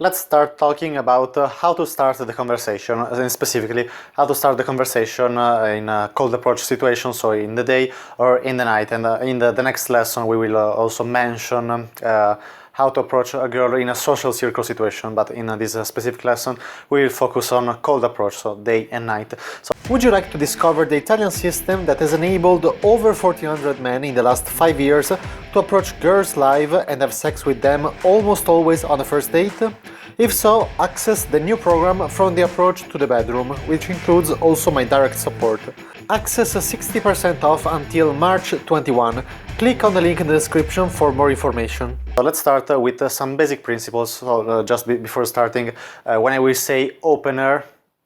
Let's start talking about how to start the conversation, and specifically how to start the conversation in a cold approach situation, so in the day or in the night. And in the next lesson we will also mention how to approach a girl in a social circle situation, but in this specific lesson we will focus on a cold approach, so day and night. So, would you like to discover the Italian system that has enabled over 1,400 men in the last 5 years to approach girls live and have sex with them almost always on a first date? If so, access the new program From the Approach to the Bedroom, which includes also my direct support. Access 60% off until March 21. Click on the link in the description for more information. So let's start with some basic principles. So just before starting, when I will say opener,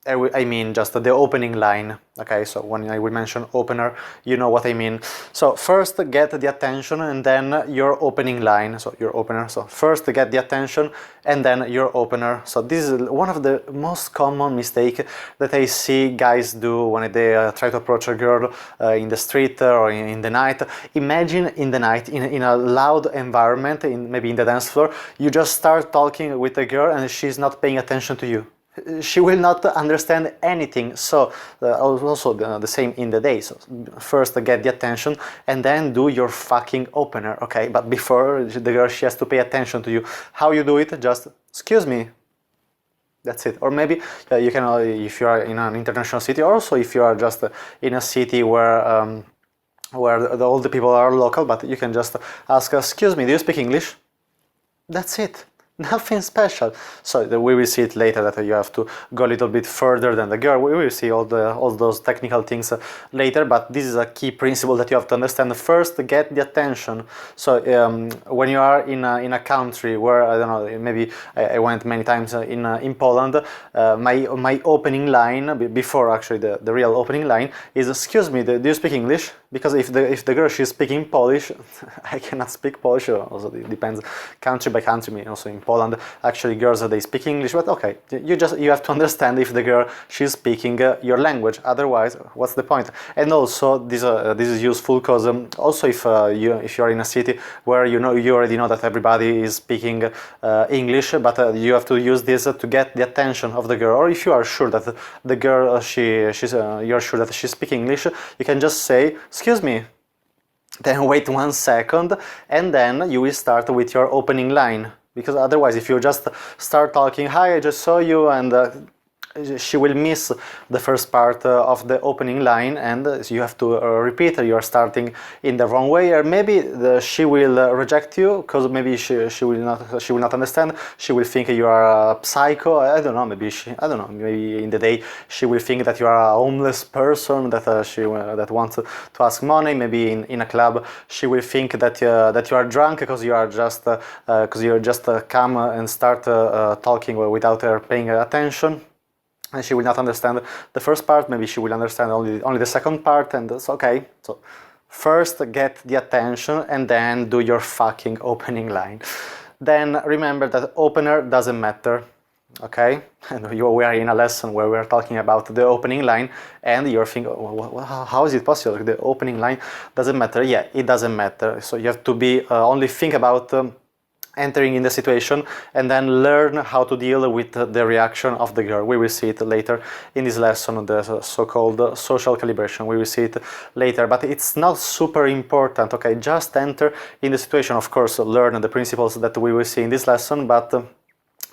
I mean just the opening line. Okay, so when I will mention opener, you know what I mean. So first get the attention and then your opening line, so your opener. So first get the attention and then your opener. So this is one of the most common mistakes that I see guys do when they try to approach a girl in the street or in the night. Imagine in the night, in a loud environment, maybe in the dance floor, you just start talking with a girl and she's not paying attention to you. She will not understand anything. So also the same in the day. So first get the attention and then do your fucking opener, okay? But before the girl, she has to pay attention to you. How you do it? Just excuse me. That's it. Or maybe you can, if you are in an international city, or also if you are just in a city where all the people are local, but you can just ask, excuse me, do you speak English? That's it. Nothing special. So we will see it later that you have to go a little bit further than the girl. We will see all those technical things later, but this is a key principle that you have to understand. First, get the attention. So when you are in a country where, I don't know, maybe I went many times in Poland, my opening line, before actually the real opening line, is excuse me, do you speak English? Because if the girl, she's speaking Polish, I cannot speak Polish. Also it depends country by country. Also in Poland, actually girls, they speak English, but okay, you have to understand if the girl, she's speaking your language. Otherwise, what's the point? And also this is useful because also if you're in a city where you already know that everybody is speaking English, but you have to use this to get the attention of the girl. Or if you are sure that the girl, you're sure that she's speaking English, you can just say, excuse me, then wait 1 second, and then you will start with your opening line. Because otherwise, if you just start talking, hi, I just saw you, and she will miss the first part of the opening line, and you have to repeat. You are starting in the wrong way, or maybe she will reject you because maybe she will not understand. She will think you are a psycho. I don't know. Maybe in the day she will think that you are a homeless person that wants to ask money. Maybe in a club she will think that you are drunk because you just come and start talking without her paying attention. And she will not understand the first part. Maybe she will understand only the second part, and that's okay. So first get the attention and then do your fucking opening line. Then remember that opener doesn't matter, okay? And we are in a lesson where we are talking about the opening line, and you're thinking, how is it possible? The opening line doesn't matter. Yeah, it doesn't matter. So you have to be only think about entering in the situation and then learn how to deal with the reaction of the girl. We will see it later in this lesson, the so-called social calibration. We will see it later, but it's not super important, okay? Just enter in the situation. Of course, learn the principles that we will see in this lesson, but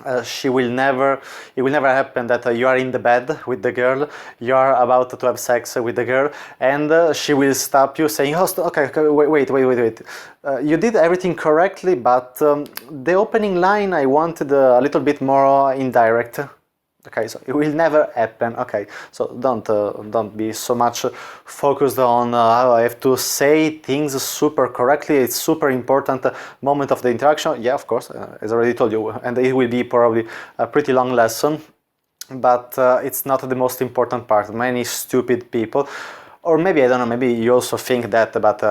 it will never happen that you are in the bed with the girl, you are about to have sex with the girl, and she will stop you saying, oh, okay, wait. You did everything correctly, but the opening line, I wanted a little bit more indirect. Okay, so it will never happen. Okay, so don't be so much focused on how I have to say things super correctly. It's super important moment of the interaction. Yeah, of course, as I already told you, and it will be probably a pretty long lesson, but it's not the most important part. Many stupid people, or maybe I don't know, maybe you also think that, but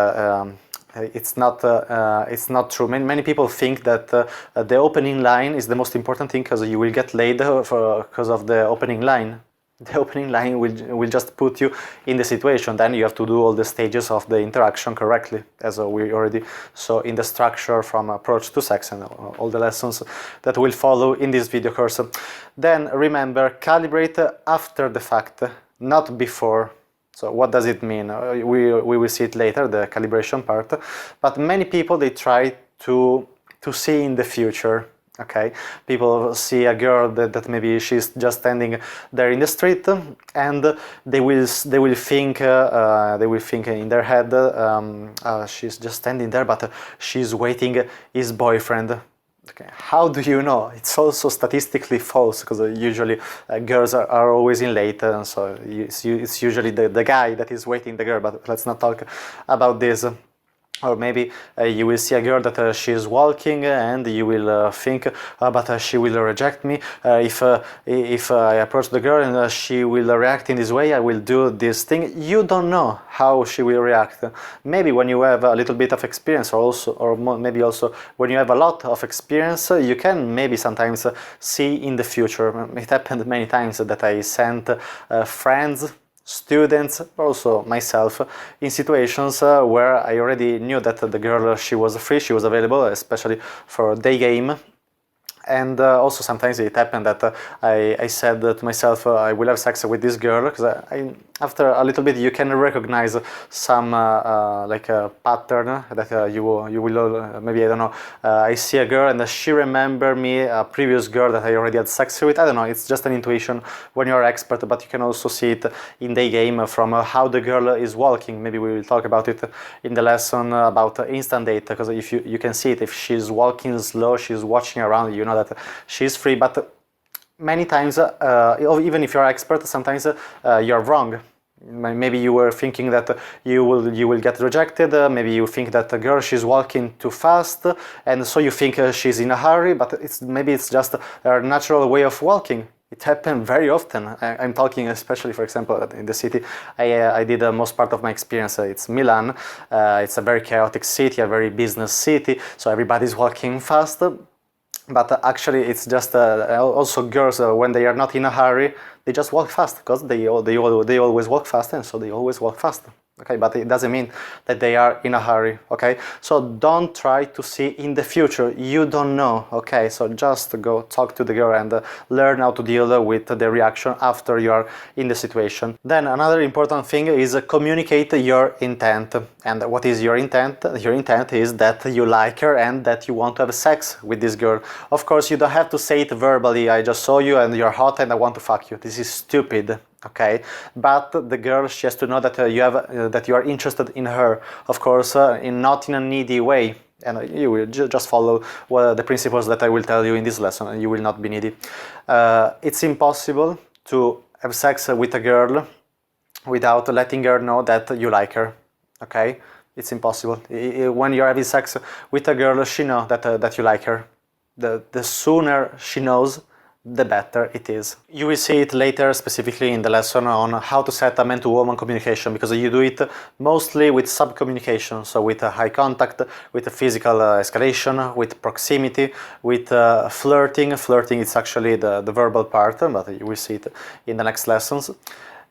it's not true. Many people think that the opening line is the most important thing because you will get laid because of the opening line. the opening line will just put you in the situation. Then you have to do all the stages of the interaction correctly, as we already saw in the structure from approach to sex and all the lessons that will follow in this video course. Then remember, calibrate after the fact, not before. So what does it mean? We will see it later, the calibration part. But many people, they try to see in the future. Okay, people see a girl that maybe she's just standing there in the street, and they will think in their head, she's just standing there, but she's waiting his boyfriend. Okay. How do you know? It's also statistically false, because usually girls are always in late, and so it's usually the guy that is waiting the girl. But let's not talk about this. Or maybe you will see a girl that she is walking, and you will think, but she will reject me. If I approach the girl and she will react in this way, I will do this thing. You don't know how she will react. Maybe when you have a little bit of experience, or maybe also when you have a lot of experience, you can maybe sometimes see in the future. It happened many times that I sent friends, students, also myself, in situations where I already knew that the girl, she was free, she was available, especially for a day game. And also sometimes it happened that I said to myself, I will have sex with this girl, because after a little bit you can recognize some like a pattern that you will maybe, I don't know, I see a girl and she remember me, a previous girl that I already had sex with. I don't know, it's just an intuition when you're expert, but you can also see it in the game from how the girl is walking. Maybe we will talk about it in the lesson about instant date, because if you can see it, if she's walking slow, she's watching around, you know that she's free. But many times, even if you're expert, sometimes you're wrong. Maybe you were thinking that you will get rejected. Maybe you think that the girl, she's walking too fast, and so you think she's in a hurry. But maybe it's just a natural way of walking. It happens very often. I'm talking especially, for example, in the city I did most part of my experience. It's Milan. It's a very chaotic city, a very business city, so everybody's walking fast. But actually it's just also girls, when they are not in a hurry, they just walk fast, because they always walk fast, and so they always walk fast. Okay, but it doesn't mean that they are in a hurry. Okay, so don't try to see in the future. You don't know. Okay, so just go talk to the girl and learn how to deal with the reaction after you are in the situation. Then another important thing is communicate your intent. And what is your intent? Your intent is that you like her and that you want to have sex with this girl. Of course, you don't have to say it verbally. I just saw you and you're hot and I want to fuck you. This is stupid. Okay, but the girl, she has to know that that you are interested in her, of course, not in a needy way, and you will just follow the principles that I will tell you in this lesson, and you will not be needy. It's impossible to have sex with a girl without letting her know that you like her. Okay, it's impossible. When you're having sex with a girl, she knows that you like her. The sooner she knows, the better it is. You will see it later, specifically in the lesson on how to set a man-to-woman communication, because you do it mostly with sub-communication, so with eye contact, with physical escalation, with proximity, with flirting. Flirting is actually the verbal part, but you will see it in the next lessons.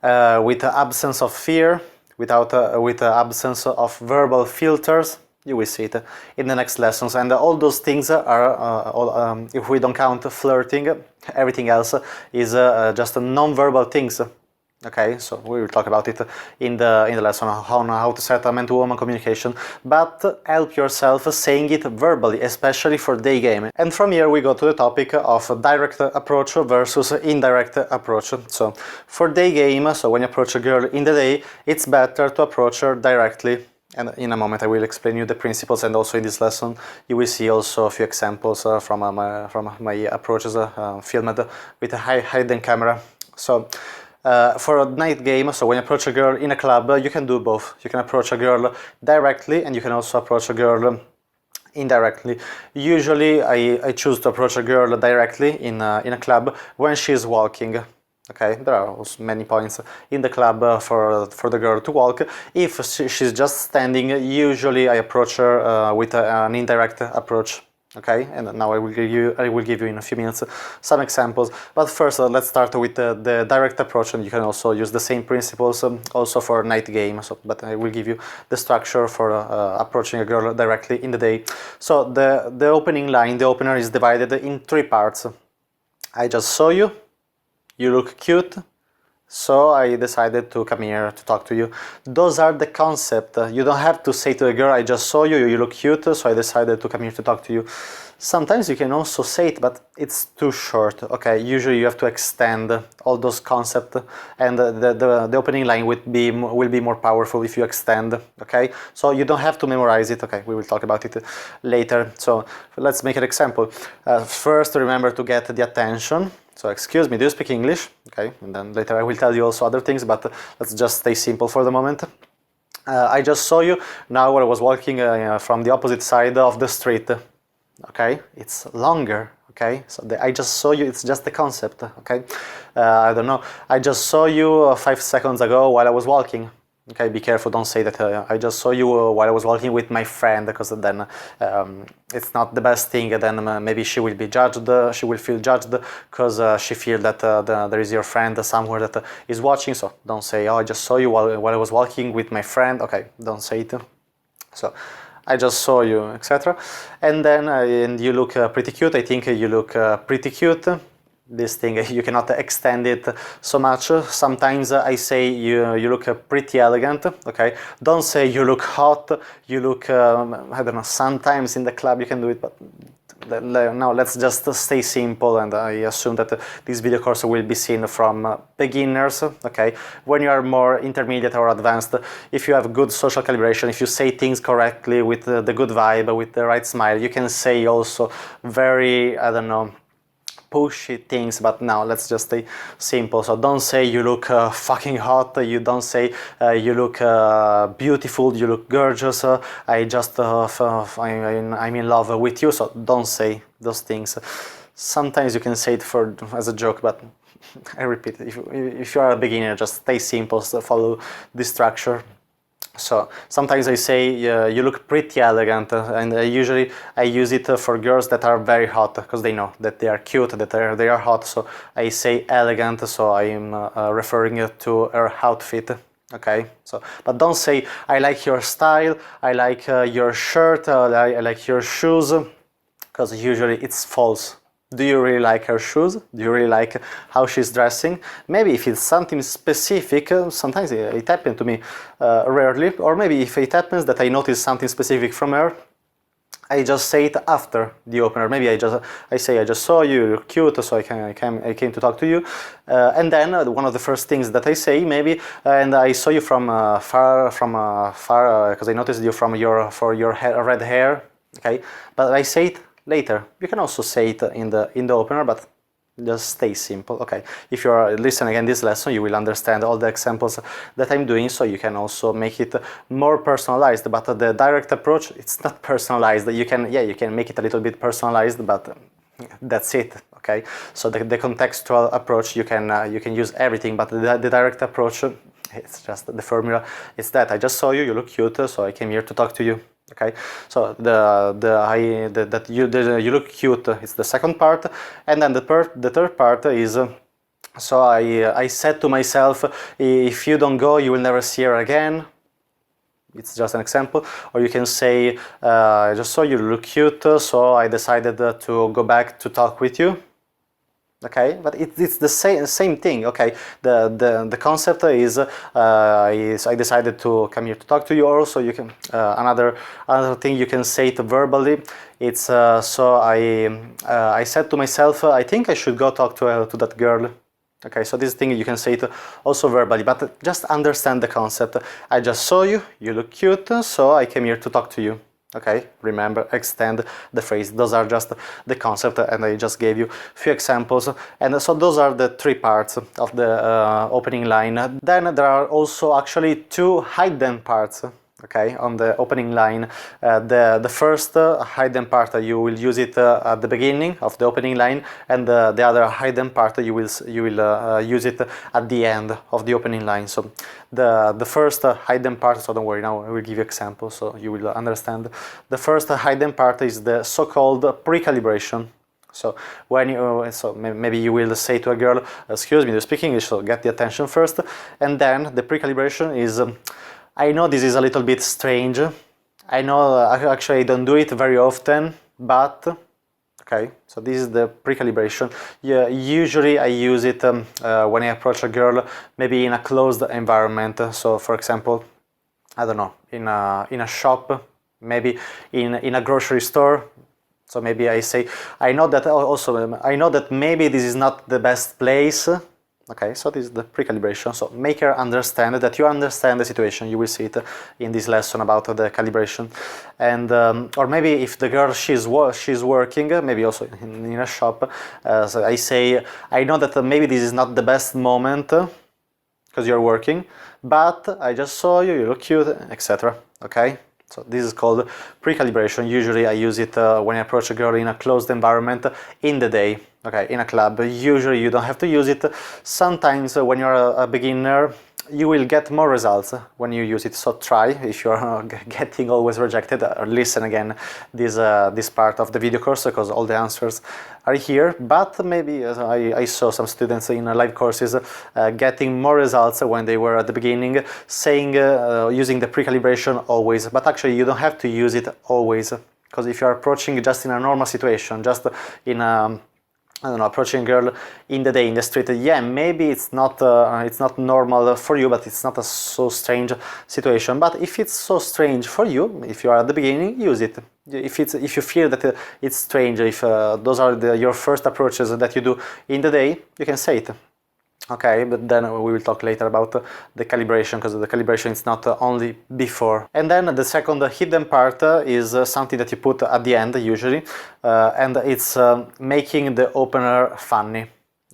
With absence of fear, with absence of verbal filters. You will see it in the next lessons, and all those things are, if we don't count flirting, everything else is just non-verbal things. Okay, so we will talk about it in the lesson on how to set a man-to-woman communication, but help yourself saying it verbally, especially for day game. And from here we go to the topic of direct approach versus indirect approach. So for day game, so when you approach a girl in the day, it's better to approach her directly. And in a moment I will explain you the principles, and also in this lesson you will see also a few examples from my approaches filmed with a hidden camera. So for a night game, so when you approach a girl in a club, you can do both. You can approach a girl directly, and you can also approach a girl indirectly. Usually I choose to approach a girl directly in a club when she is walking. Okay, there are also many points in the club for the girl to walk. If she's just standing, usually I approach her with an indirect approach. Okay, and now I will give you in a few minutes some examples. But first, let's start with the direct approach, and you can also use the same principles also for night game. So, but I will give you the structure for approaching a girl directly in the day. So the opening line, the opener, is divided in 3 parts. I just saw you. You look cute. So I decided to come here to talk to you. Those are the concept. You don't have to say to a girl, I just saw you, you look cute, so I decided to come here to talk to you. Sometimes you can also say it, but it's too short. Okay, usually you have to extend all those concepts, and the opening line will be more powerful if you extend. Okay, so you don't have to memorize it. Okay, we will talk about it later. So let's make an example. First, remember to get the attention. So excuse me, do you speak English? Okay, and then later I will tell you also other things, but let's just stay simple for the moment. I just saw you now I was walking from the opposite side of the street. Okay, it's longer. Okay, so I just saw you, it's just the concept. Okay, I don't know, I just saw you 5 seconds ago while I was walking. Okay, be careful, don't say that I just saw you while I was walking with my friend, because then it's not the best thing. Then maybe she will be judged, she will feel judged because she feels that there is your friend somewhere that is watching. So don't say, oh, I just saw you while I was walking with my friend. Okay, don't say it. So I just saw you, etc. And then and you look pretty cute. I think you look pretty cute. This thing, you cannot extend it so much. Sometimes I say you look pretty elegant. Okay, don't say you look hot, you look I don't know, sometimes in the club you can do it, but no, let's just stay simple. And I assume that this video course will be seen from beginners. Okay, when you are more intermediate or advanced, if you have good social calibration, if you say things correctly with the good vibe, with the right smile, you can say also very, I don't know, pushy things. But now let's just stay simple. So don't say you look fucking hot, you don't say you look beautiful, you look gorgeous, I just I'm in love with you. So don't say those things. Sometimes you can say it as a joke, but I repeat, if you are a beginner, just stay simple, follow this structure. So sometimes I say you look pretty elegant, and usually I use it for girls that are very hot, because they know that they are cute, that they are hot. So I say elegant, so I am referring to her outfit. Okay, so but don't say I like your style, I like your shirt, I like your shoes, because usually it's false. Do you really like her shoes? Do you really like how she's dressing? Maybe if it's something specific, sometimes it happens to me, rarely, or maybe if it happens that I notice something specific from her, I just say it after the opener. Maybe I say I just saw you, you're cute, so I came to talk to you, and then one of the first things that I say, maybe, and I saw you from far, because I noticed you for your red hair. Okay, but I say it later. You can also say it in the opener, but just stay simple. Okay, if you are listening again this lesson, you will understand all the examples that I'm doing, so you can also make it more personalized. But the direct approach, it's not personalized. You can make it a little bit personalized, but that's it. Okay, so the contextual approach, you can use everything, but the direct approach, it's just the formula. It's that I just saw you, you look cute, so I came here to talk to you. Okay, so you look cute is the second part, and then the third part is so I said to myself, if you don't go, you will never see her again. It's just an example. Or you can say, I just saw you look cute, so I decided to go back to talk with you. Okay, but it's the same thing. Okay, the concept is I decided to come here to talk to you. Also, you can another thing, you can say it verbally. It's so I said to myself, I think I should go talk to that girl. Okay, so this thing you can say it also verbally, but just understand the concept. I just saw you, you look cute, so I came here to talk to you. Okay, remember, extend the phrase. Those are just the concept, and I just gave you a few examples. And so those are the 3 parts of the opening line. Then there are also actually 2 hidden parts. okay, on the opening line. The first hidden part you will use it at the beginning of the opening line, and the other hidden part you will use it at the end of the opening line. So the first hidden part, so don't worry, now I will give you examples so you will understand. The first hidden part is the so-called pre-calibration. So when you, maybe you will say to a girl, excuse me, you speak English, so get the attention first, and then the pre-calibration is, I know this is a little bit strange. I know actually I don't do it very often, but okay. So this is the pre-calibration. Yeah, usually I use it when I approach a girl, maybe in a closed environment. So for example, I don't know, in a shop, maybe in a grocery store. So maybe I say, I know that also, I know that maybe this is not the best place. Okay, so this is the pre-calibration. So make her understand that you understand the situation. You will see it in this lesson about the calibration. And or maybe if the girl she's working, maybe also in a shop. So I say, I know that maybe this is not the best moment because you're working, but I just saw you. You look cute, etc. Okay. So this is called pre-calibration. Usually I use it when I approach a girl in a closed environment in the day, okay, in a club. Usually you don't have to use it. Sometimes when you're a beginner, you will get more results when you use it. So try, if you're getting always rejected, or listen again this part of the video course because all the answers are here. But maybe I saw some students in live courses getting more results when they were at the beginning, saying using the pre-calibration always. But actually you don't have to use it always, because if you're approaching just in a normal situation, just in a I don't know, approaching a girl in the day in the street, yeah, maybe it's not normal for you, but it's not a so strange situation. But if it's so strange for you, if you are at the beginning, use it. If you feel that it's strange, if those are your first approaches that you do in the day, you can say it. Okay, but then we will talk later about the calibration, because the calibration is not only before. And then the second hidden part is something that you put at the end usually, and it's making the opener funny.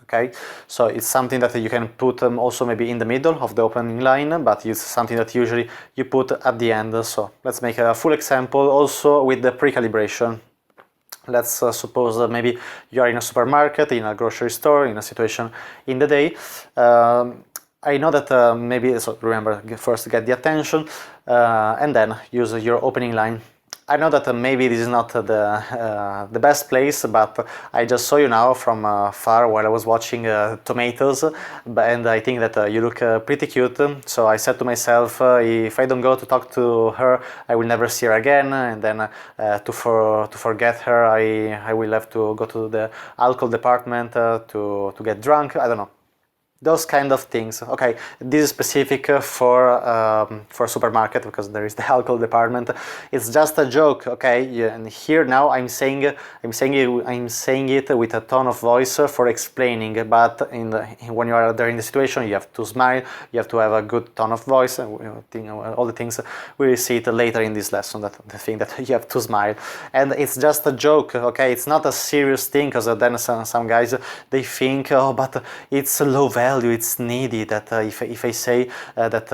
Okay, so it's something that you can put also maybe in the middle of the opening line, but it's something that usually you put at the end. So let's make a full example also with the pre-calibration. Let's suppose maybe you are in a supermarket, in a grocery store, in a situation in the day. I know that maybe, so remember, first get the attention and then use your opening line. I know that maybe this is not the best place, but I just saw you now from far while I was watching tomatoes, and I think that you look pretty cute. So I said to myself, if I don't go to talk to her, I will never see her again, and then to forget her, I will have to go to the alcohol department to get drunk. I don't know. Those kind of things. Okay, this is specific for supermarket, because there is the alcohol department. It's just a joke, okay? Yeah, and here now I'm saying it with a tone of voice for explaining. But when you are there in the situation, you have to smile. You have to have a good tone of voice. And all the things we will see it later in this lesson. That the thing that you have to smile, and it's just a joke, okay? It's not a serious thing, because then some guys they think, oh, but it's low value. It's needy that if I say that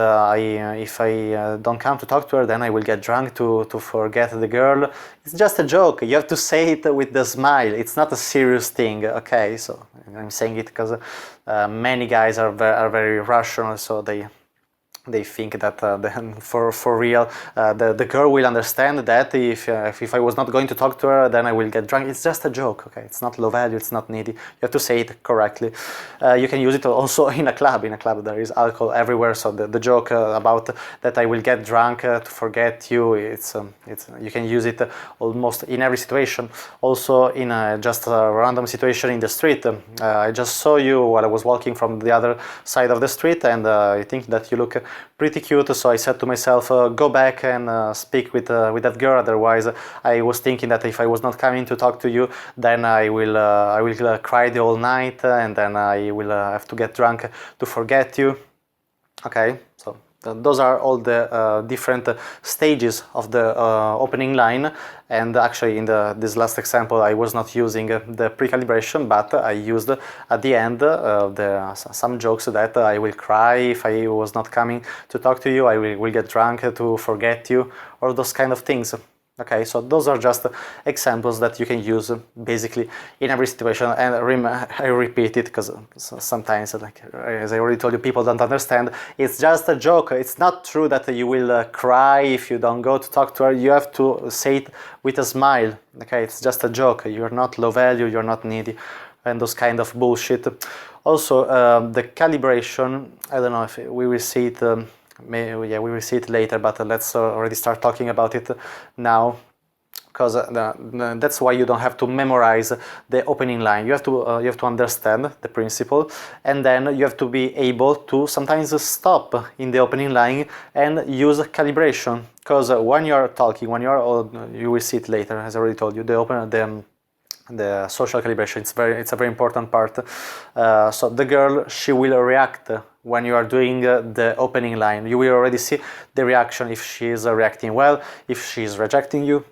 if I don't come to talk to her, then I will get drunk to forget the girl. It's just a joke. You have to say it with the smile. It's not a serious thing. Okay, so I'm saying it because many guys are very rational, so they think that for real the girl will understand that if I was not going to talk to her, then I will get drunk. It's just a joke, okay? It's not low value, it's not needy. You have to say it correctly. You can use it also in a club. In a club there is alcohol everywhere, so the joke about that I will get drunk to forget you, it's you can use it almost in every situation. Also in just a random situation in the street. I just saw you while I was walking from the other side of the street, and I think that you look pretty cute, so I said to myself, go back and speak with that girl. Otherwise, I was thinking that if I was not coming to talk to you, then I will cry the whole night, and then I will have to get drunk to forget you. Okay, so those are all the different stages of the opening line. And actually in this last example I was not using the pre-calibration, but I used at the end some jokes that I will cry if I was not coming to talk to you, I will get drunk to forget you, or those kind of things. Okay, so those are just examples that you can use basically in every situation. And I repeat it because sometimes, like as I already told you, people don't understand. It's just a joke. It's not true that you will cry if you don't go to talk to her. You have to say it with a smile. Okay, it's just a joke. You're not low value, you're not needy, and those kind of bullshit. Also, the calibration, I don't know if we will see it. We will see it later, but let's already start talking about it now, because that's why you don't have to memorize the opening line. You have to understand the principle, and then you have to be able to sometimes stop in the opening line and use calibration. Because when you are talking, you will see it later, as I already told you, the social calibration, it's a very important part. So the girl, she will react when you are doing the opening line. You will already see the reaction, if she is reacting well, if she is rejecting you,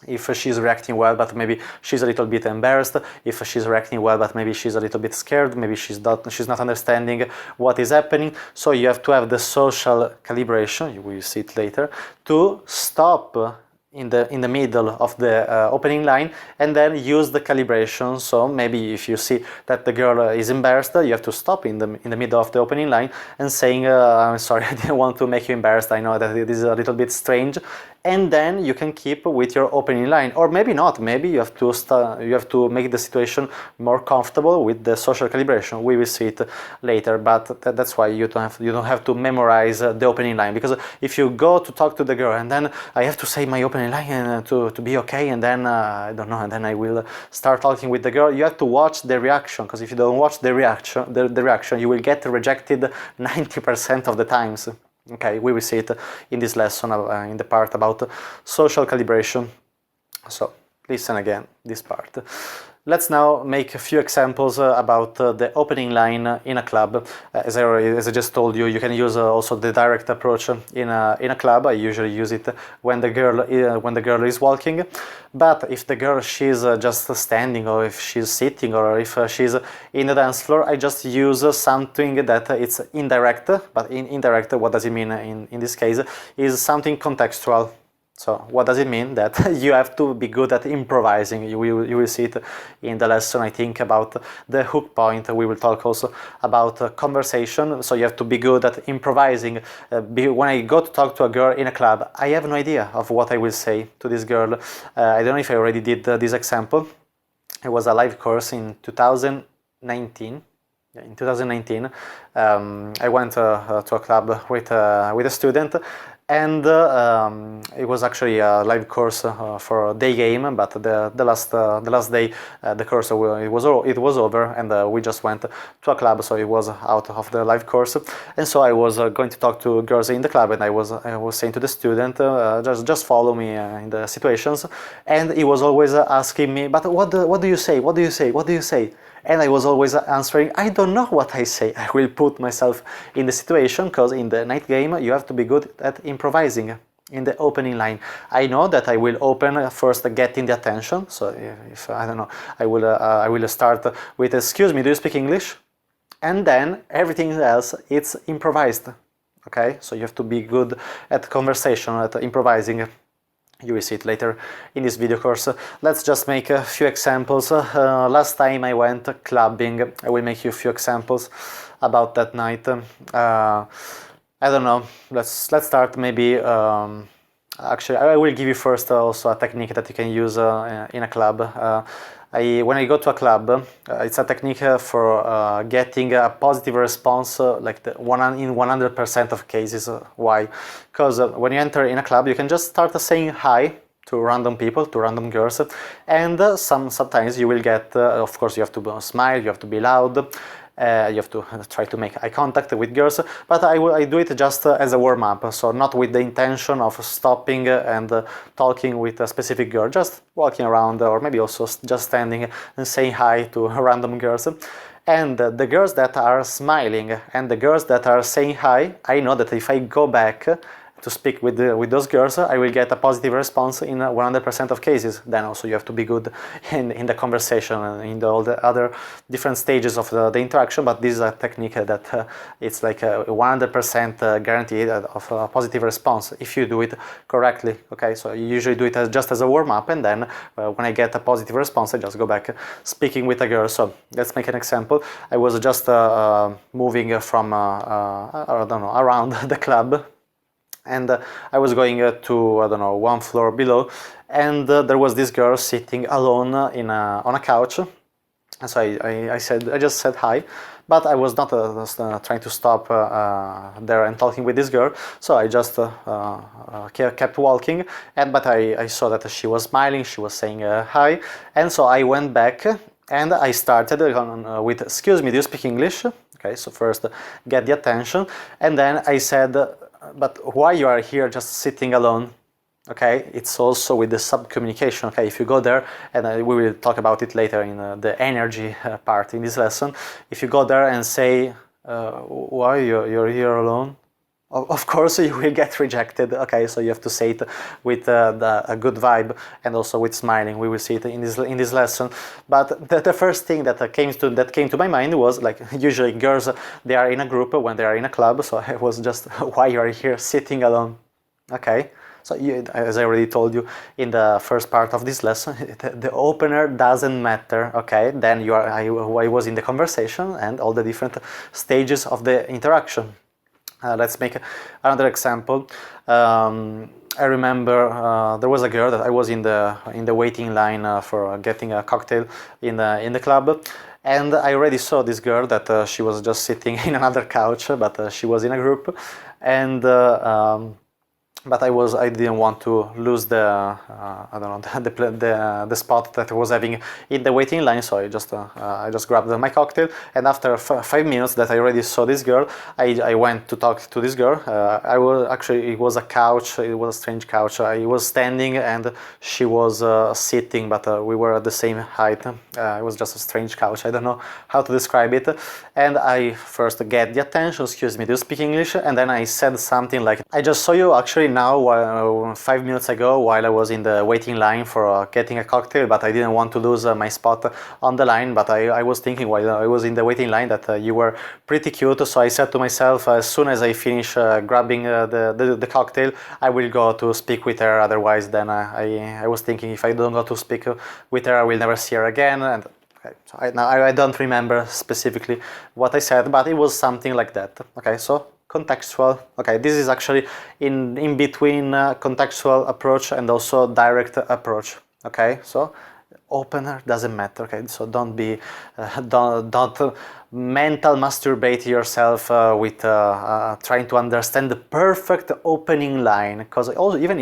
if she's reacting well but maybe she's a little bit embarrassed, if she's reacting well but maybe she's a little bit scared, maybe she's not understanding what is happening. So you have to have the social calibration, you will see it later, to stop in the middle of the opening line and then use the calibration. So maybe if you see that the girl is embarrassed, you have to stop in the middle of the opening line and saying, I'm sorry, I didn't want to make you embarrassed, I know that it is a little bit strange, and then you can keep with your opening line. Or maybe not, maybe you have to make the situation more comfortable with the social calibration. We will see it later, but that's why you don't have to memorize the opening line, because if you go to talk to the girl and then I have to say my opening line and to be okay, and then I don't know, and then I will start talking with the girl, you have to watch the reaction, because if you don't watch the reaction, you will get rejected 90% of the times. Okay, we will see it in this lesson, in the part about social calibration. So listen again, this part. Let's now make a few examples about the opening line in a club. As I just told you, you can use also the direct approach in a club. I usually use it when the girl is walking. But if the girl, she's just standing, or if she's sitting, or if she's in the dance floor, I just use something that it's indirect. But indirect, what does it mean in this case? Is something contextual. So what does it mean? That you have to be good at improvising. You will see it in the lesson, I think, about the hook point. We will talk also about conversation. So you have to be good at improvising. When I go to talk to a girl in a club, I have no idea of what I will say to this girl. I don't know if I already did this example. It was a live course in 2019. In 2019, I went to a club with a student, and it was actually a live course for a day game. But the last day, the course it was over, and we just went to a club, so it was out of the live course. And so I was going to talk to girls in the club, and I was saying to the student, just follow me in the situations. And he was always asking me, but what do you say? What do you say? What do you say? And I was always answering, I don't know what I say. I will put myself in the situation, because in the night game you have to be good at improvising in the opening line. I know that I will open first getting the attention. So if I don't know, I will start with, excuse me, do you speak English? And then everything else, it's improvised. Okay, so you have to be good at conversation, at improvising. You will see it later in this video course. Let's just make a few examples. Last time I went clubbing. I will make you a few examples about that night. I don't know. Let's start maybe. Actually, I will give you first also a technique that you can use in a club. When I go to a club, it's a technique for getting a positive response, like in 100% of cases. Why? Because when you enter in a club, you can just start saying hi to random people, to random girls, and sometimes you will get, of course, you have to smile, you have to be loud. You have to try to make eye contact with girls, but I do it just as a warm-up, so not with the intention of stopping and talking with a specific girl, just walking around, or maybe also just standing and saying hi to random girls. And the girls that are smiling and the girls that are saying hi, I know that if I go back to speak with those girls, I will get a positive response in 100% of cases. Then also you have to be good in the conversation and in all the other different stages of the interaction, but this is a technique that it's like a 100% guarantee of a positive response if you do it correctly. Okay, so you usually do it just as a warm-up, and then when I get a positive response, I just go back speaking with a girl. So let's make an example. I was just moving from I don't know, around the club, and I was going to, I don't know, one floor below, and there was this girl sitting alone on a couch. And so I just said hi, but I was not trying to stop there and talking with this girl. So I just kept walking, but I saw that she was smiling, she was saying hi, and so I went back and I started with, "Excuse me, do you speak English?" Okay, so first get the attention, and then I said, "But why you are here just sitting alone?" Okay, it's also with the sub-communication. Okay, if you go there, and we will talk about it later in the energy part in this lesson. If you go there and say, "Why you're here alone?" Of course you will get rejected. Okay, so you have to say it with a good vibe and also with smiling. We will see it in this lesson. But the first thing that came to my mind was, like, usually girls, they are in a group when they are in a club. So I was just, "Why you are here sitting alone?" Okay. So as I already told you in the first part of this lesson, the opener doesn't matter. Okay, then I was in the conversation and all the different stages of the interaction. Let's make another example. I remember there was a girl that I was in the waiting line for getting a cocktail in the club, and I already saw this girl that she was just sitting in another couch, but she was in a group, and but I didn't want to lose the I don't know, the spot that I was having in the waiting line, so I just grabbed my cocktail, and after 5 minutes that I already saw this girl, I went to talk to this girl. It was a couch, it was a strange couch. I was standing and she was sitting, but we were at the same height. It was just a strange couch. I don't know how to describe it. And I first get the attention. "Excuse me, do you speak English?" And then I said something like, "I just saw you actually now 5 minutes ago while I was in the waiting line for getting a cocktail, but I didn't want to lose my spot on the line, but I was thinking while I was in the waiting line that you were pretty cute, so I said to myself, as soon as I finish grabbing the cocktail, I will go to speak with her. Otherwise, then I was thinking, if I don't go to speak with her, I will never see her again." And so I don't remember specifically what I said, but it was something like that. Okay, so contextual. Okay, this is actually in between contextual approach and also direct approach. Okay, so opener doesn't matter. Okay, so don't be don't mental masturbate yourself with trying to understand the perfect opening line, because also even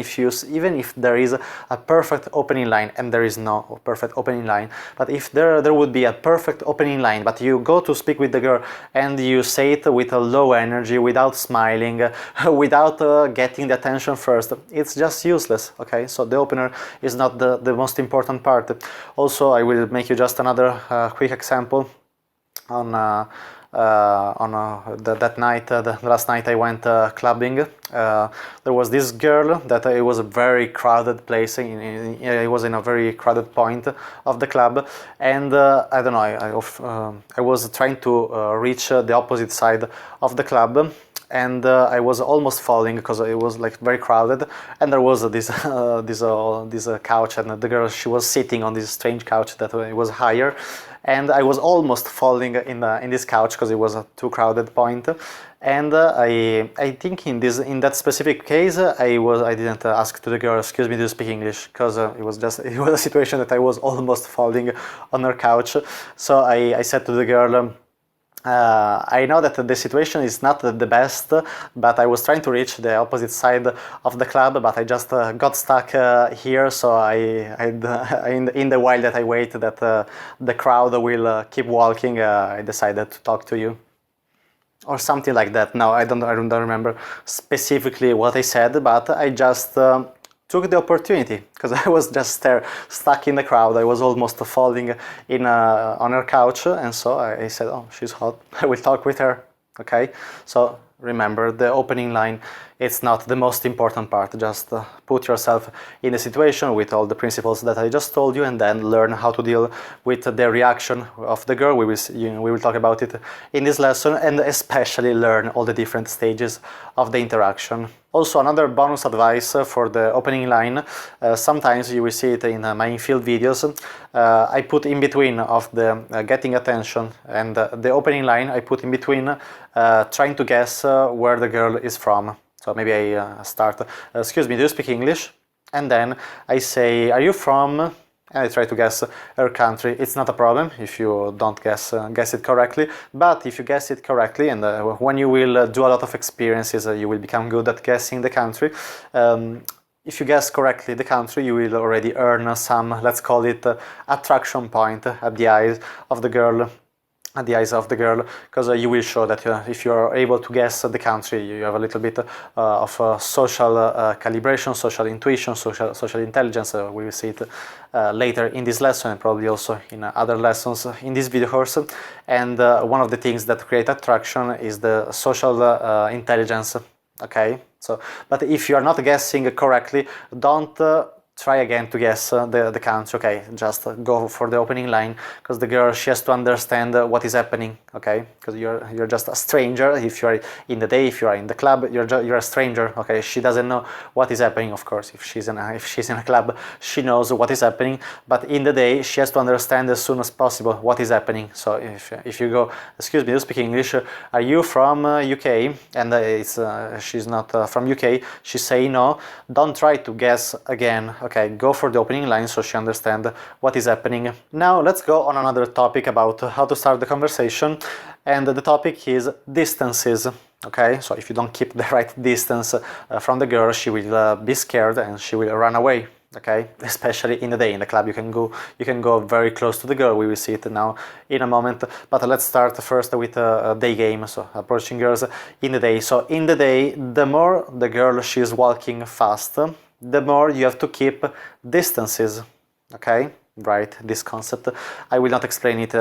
if there is a perfect opening line, and there is no perfect opening line, but if there would be a perfect opening line, but you go to speak with the girl and you say it with a low energy, without smiling, without getting the attention first, it's just useless. Okay, so the opener is not the most important part. Also, I will make you just another quick example. On that night, the last night I went clubbing. There was this girl that it was a very crowded place. It was in a very crowded point of the club, and I don't know. I was trying to reach the opposite side of the club. And I was almost falling because it was like very crowded, and there was this couch, and the girl, she was sitting on this strange couch that it was higher, and I was almost falling in this couch because it was a too crowded point. And I think in that specific case I didn't ask to the girl, "Excuse me, do you speak English?" Because it was a situation that I was almost falling on her couch. So I said to the girl, "I know that the situation is not the best, but I was trying to reach the opposite side of the club, but I just got stuck here. So in the while that I wait that the crowd will keep walking, I decided to talk to you." Or something like that. Now I don't remember specifically what I said, but I just took the opportunity because I was just there stuck in the crowd. I was almost falling in on her couch, and so I said, "Oh, she's hot. I will talk with her." Okay, so remember the opening line. It's not the most important part. Just put yourself in the situation with all the principles that I just told you, and then learn how to deal with the reaction of the girl. We will talk about it in this lesson, and especially learn all the different stages of the interaction. Also, another bonus advice for the opening line, sometimes you will see it in my infield videos, I put in between of the getting attention and the opening line, I put in between trying to guess where the girl is from. So maybe I start, excuse me, do you speak English? And then I say, are you from? And I try to guess her country. It's not a problem if you don't guess it correctly, but if you guess it correctly, and when you will do a lot of experiences, you will become good at guessing the country. If you guess correctly the country, you will already earn some, let's call it, attraction point at the eyes of the girl. Because you will show that if you are able to guess the country, you have a little bit of social calibration, social intuition, social intelligence. We will see it later in this lesson and probably also in other lessons in this video course. And one of the things that create attraction is the social intelligence. Okay, so but if you are not guessing correctly, don't try again to guess the country. Okay, just go for the opening line, because the girl, she has to understand what is happening. Okay, because you're just a stranger. If you are in the day, if you are in the club, you're a stranger. Okay, she doesn't know what is happening. Of course, if she's in a club, she knows what is happening. But in the day, she has to understand as soon as possible what is happening. So if you go, excuse me, you speak English? Are you from UK? And she's not from UK. She say no. Don't try to guess again. Okay, go for the opening line so she understands what is happening. Now let's go on another topic about how to start the conversation, and the topic is distances. Okay, so if you don't keep the right distance from the girl, she will be scared and she will run away. Okay, especially in the day. In the club, you can go very close to the girl. We will see it now in a moment. But let's start first with a day game. So approaching girls in the day. So in the day, the more the girl she is walking fast, the more you have to keep distances. Okay, right, this concept. I will not explain it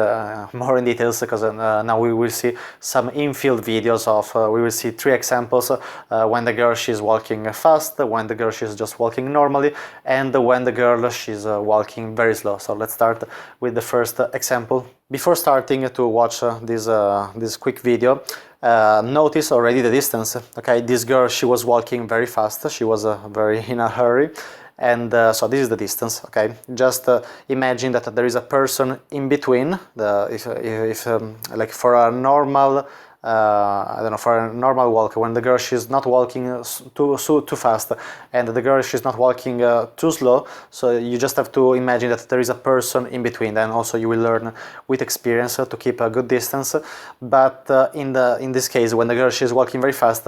more in details, because now we will see some infield videos of, we will see 3 examples when the girl she's walking fast, when the girl she's just walking normally, and when the girl she's walking very slow. So let's start with the first example. Before starting to watch this quick video, notice already the distance. Okay, this girl, she was walking very fast, she was very in a hurry, and so this is the distance. Okay, just imagine that there is a person in between. If like for a normal I don't know, for a normal walk, when the girl she's not walking too fast and the girl she's not walking too slow, so you just have to imagine that there is a person in between. Then also you will learn with experience to keep a good distance. But in this case, when the girl she's walking very fast,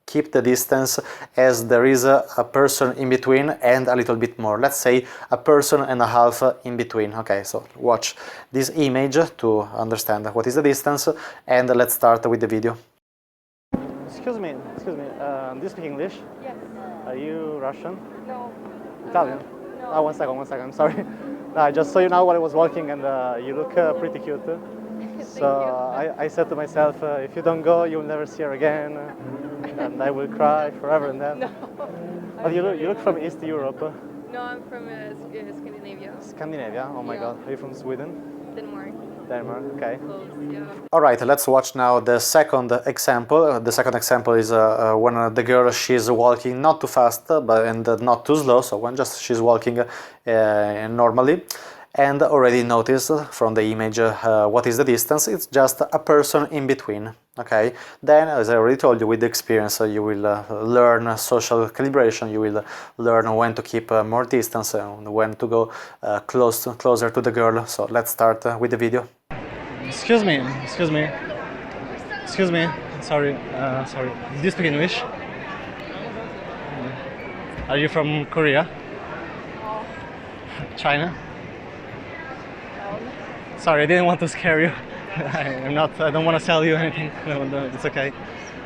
keep the distance as there is a person in between and a little bit more. Let's say a person and a half in between. Okay, so watch this image to understand what is the distance, and let's start with the video. Excuse me, do you speak English? Yes. Are you Russian? No. Italian? No. Oh, one second, I'm sorry. No, I just saw you now while I was walking, and you look pretty cute. So I said to myself, if you don't go, you'll never see her again, and I will cry forever and then. No. But you look from East Europe. No, I'm from Scandinavia. Scandinavia? Oh my God. Are you from Sweden? Denmark. Denmark, okay. Close, yeah. All right, let's watch now the second example. The second example is when the girl, she's walking not too fast and not too slow, so when just she's walking normally. And already notice from the image what is the distance. It's just a person in between. Okay, then as I already told you, with the experience you will learn social calibration. You will learn when to keep more distance and when to go closer to the girl. So let's start with the video. Excuse me. Sorry. Do you speak English? Are you from Korea? No. China? Sorry, I didn't want to scare you. I don't want to sell you anything. No, it's okay.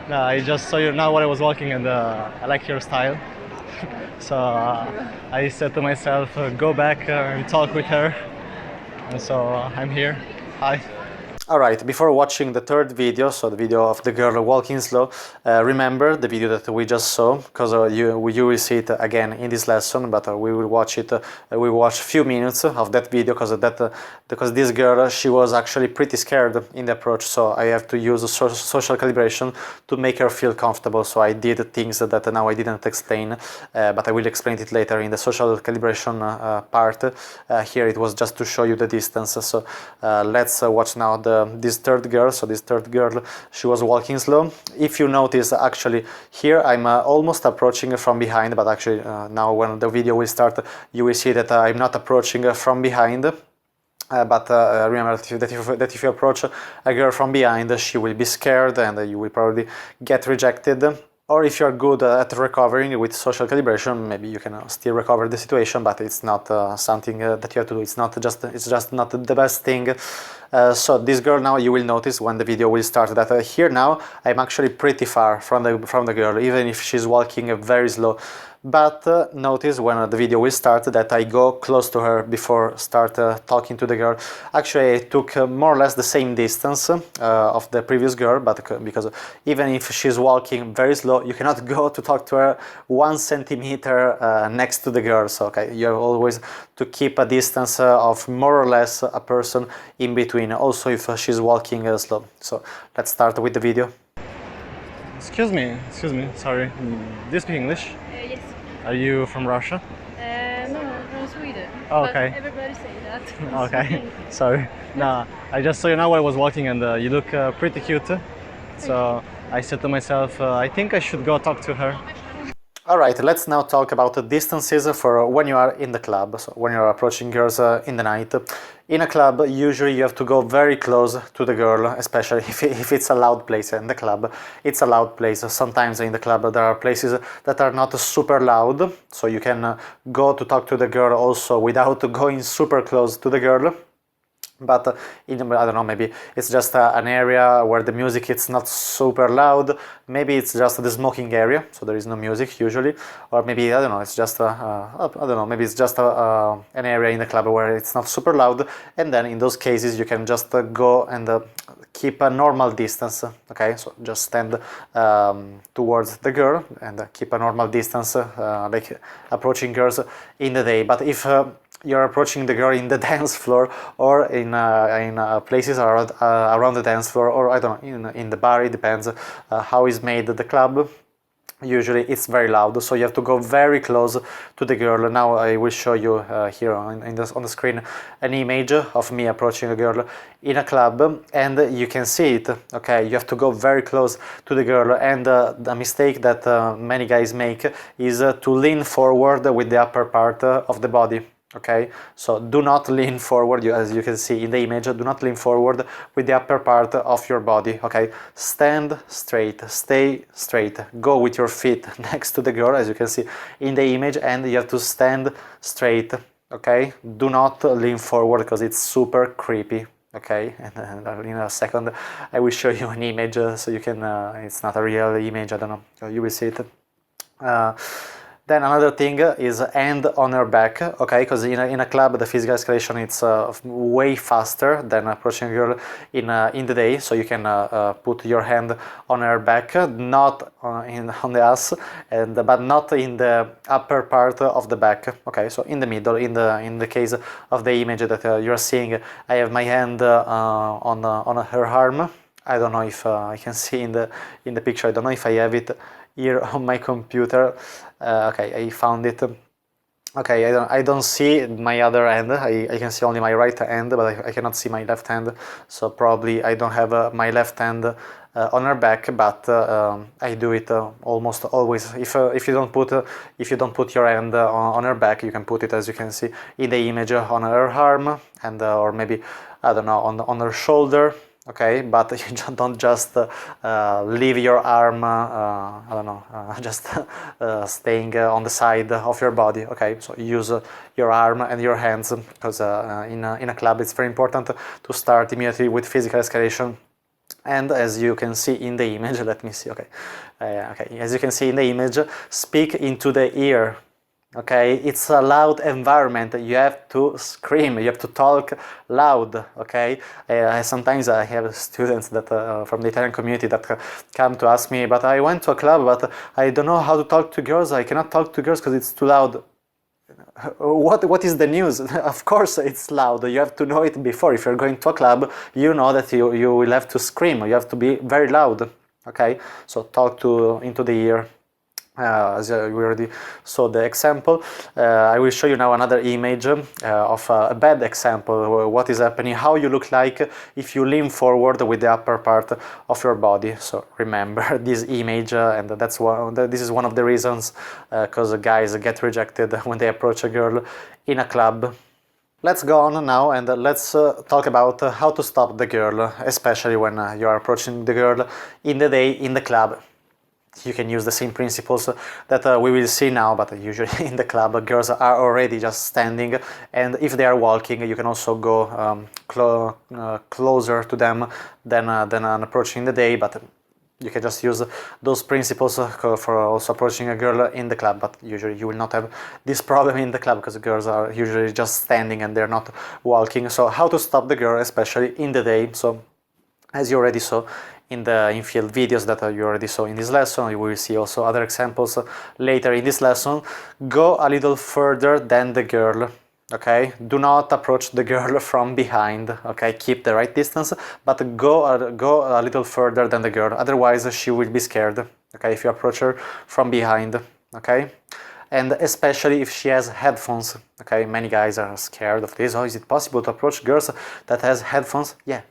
No, I just saw you now while I was walking, and I like your style. So I said to myself, go back and talk with her. And so I'm here. Hi. Alright, before watching the third video, so the video of the girl walking slow, remember the video that we just saw, because you will see it again in this lesson, but we will watch it, we will watch a few minutes of that video, because this girl, she was actually pretty scared in the approach, so I have to use social calibration to make her feel comfortable, so I did things that now I didn't explain, but I will explain it later in the social calibration part. Here it was just to show you the distance, so let's watch now this third girl. So this third girl, she was walking slow. If you notice, actually here I'm almost approaching from behind, but actually now when the video will start, you will see that I'm not approaching from behind. But remember that if you approach a girl from behind, she will be scared and you will probably get rejected. Or if you're good at recovering with social calibration, maybe you can still recover the situation, but it's not something that you have to do. It's just not the best thing. So this girl, now you will notice when the video will start that here now I'm actually pretty far from the girl, even if she's walking very slow. But notice when the video will start that I go close to her before start talking to the girl. Actually, I took more or less the same distance of the previous girl, but because even if she's walking very slow, you cannot go to talk to her 1 centimeter next to the girl. So okay, you have always to keep a distance of more or less a person in between, also if she's walking slow. So let's start with the video. Excuse me, sorry. Do you speak English? Yes. Are you from Russia? No, from Sweden. Oh, But okay. everybody say that. Okay, sorry. No, I just saw you now while I was walking and you look pretty cute. So I said to myself, I think I should go talk to her. Alright, let's now talk about the distances for when you are in the club, so when you're approaching girls in the night. In a club, usually you have to go very close to the girl, especially if it's a loud place in the club. It's a loud place. Sometimes in the club there are places that are not super loud, so you can go to talk to the girl also without going super close to the girl. But I don't know, maybe it's just an area where the music is not super loud. Maybe it's just the smoking area, so there is no music usually. Or maybe, I don't know, it's just I don't know, maybe it's just an area in the club where it's not super loud. And then in those cases you can just go and keep a normal distance, okay? So just stand towards the girl and keep a normal distance, like approaching girls in the day. But if you're approaching the girl in the dance floor or in places around the dance floor, or I don't know, in the bar, it depends how is made the club. Usually it's very loud, so you have to go very close to the girl. Now I will show you here on the screen an image of me approaching a girl in a club, and you can see it. Okay, you have to go very close to the girl, and the mistake that many guys make is to lean forward with the upper part of the body. Okay, so do not lean forward, as you can see in the image, do not lean forward with the upper part of your body, okay? Stand straight, stay straight, go with your feet next to the girl, as you can see in the image, and you have to stand straight, okay? Do not lean forward because it's super creepy. Okay, and in a second I will show you an image so you can, it's not a real image, I don't know, you will see it. Then another thing is hand on her back, okay, because in a club the physical escalation it's way faster than approaching a girl in the day, so you can put your hand on her back, not on the ass, but not in the upper part of the back, okay, so in the middle. In the case of the image that you're seeing, I have my hand on her arm. I don't know if I can see in the picture. I don't know if I have it here on my computer. Okay, I found it. Okay, I don't see my other hand. I can see only my right hand, but I cannot see my left hand. So probably I don't have my left hand on her back, but I do it almost always. If you don't put your hand on her back, you can put it, as you can see in the image, on her arm, and or maybe, I don't know, on her shoulder. Okay, but you don't just leave your arm, I don't know, just staying on the side of your body. Okay, so use your arm and your hands, because in a club it's very important to start immediately with physical escalation And as you can see in the image, let me see, okay, okay, as you can see in the image, speak into the ear. Okay, it's a loud environment. You have to scream. You have to talk loud. Okay, sometimes I have students that from the Italian community that come to ask me, but I went to a club, but I don't know how to talk to girls. I cannot talk to girls because it's too loud. What is the news? Of course it's loud. You have to know it before. If you're going to a club, you know that you will have to scream. You have to be very loud. Okay, so talk to into the ear. As we already saw the example, I will show you now another image of a bad example. What is happening, how you look like if you lean forward with the upper part of your body. So remember this image, and this is one of the reasons because guys get rejected when they approach a girl in a club. Let's go on now and let's talk about how to stop the girl, especially when you are approaching the girl in the day in the club. You can use the same principles that we will see now, but usually in the club girls are already just standing, and if they are walking you can also go closer to them than approaching the day, but you can just use those principles for also approaching a girl in the club, but usually you will not have this problem in the club because girls are usually just standing and they're not walking. So how to stop the girl, especially in the day. So as you already saw in the in-field videos that you already saw in this lesson, you will see also other examples later in this lesson. Go a little further than the girl, okay? Do not approach the girl from behind, okay? Keep the right distance, but go a little further than the girl, otherwise she will be scared, okay? If you approach her from behind, okay? And especially if she has headphones, okay? Many guys are scared of this. Oh, is it possible to approach girls that has headphones? Yeah.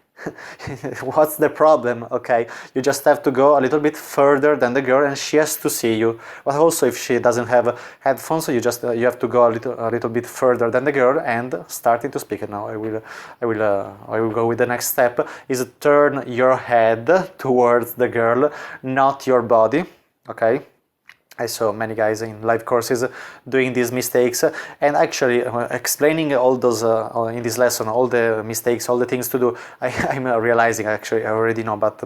What's the problem? Okay, you just have to go a little bit further than the girl and she has to see you. But also if she doesn't have headphones, you have to go a little bit further than the girl and starting to speak. Now I will go with the next step, is turn your head towards the girl, not your body, okay? I saw many guys in live courses doing these mistakes, and actually explaining all those in this lesson, all the mistakes, all the things to do. I'm realizing actually I already know, but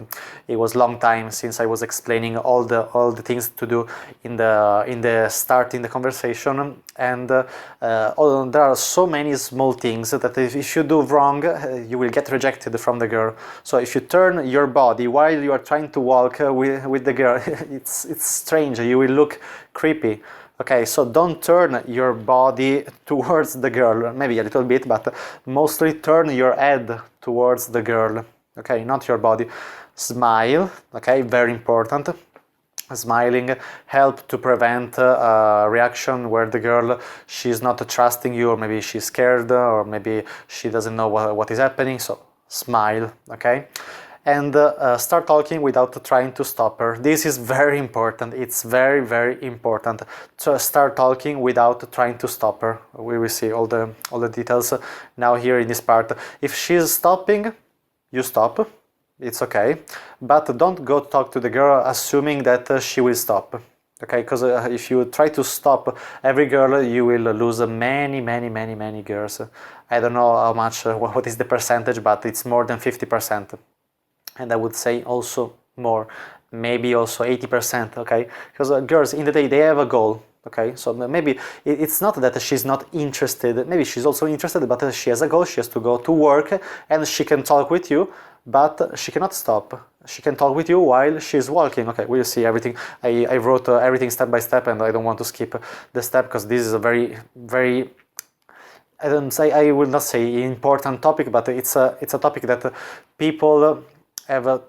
it was a long time since I was explaining all the things to do in the starting the conversation, and there are so many small things that if you do wrong, you will get rejected from the girl. So if you turn your body while you are trying to walk with the girl, it's strange. You will look creepy. Okay, so don't turn your body towards the girl, maybe a little bit, but mostly turn your head towards the girl, okay, not your body. Smile, okay, very important. Smiling help to prevent a reaction where the girl, she's not trusting you, or maybe she's scared, or maybe she doesn't know what is happening. So smile, okay? And start talking without trying to stop her. This is very important. It's very, very important to start talking without trying to stop her. We will see all the details now here in this part. If she's stopping, you stop. It's okay, but don't go talk to the girl assuming that she will stop. Okay, because if you try to stop every girl, you will lose many girls. I don't know how much, what is the percentage, but it's more than 50%. And I would say also more, maybe also 80%, okay? Because girls in the day, they have a goal, okay? So maybe it's not that she's not interested, maybe she's also interested, but she has a goal, she has to go to work, and she can talk with you, but she cannot stop. She can talk with you while she's walking. Okay, we'll see everything. I wrote everything step by step, and I don't want to skip the step because this is a very, very, I will not say important topic, but it's a topic that people have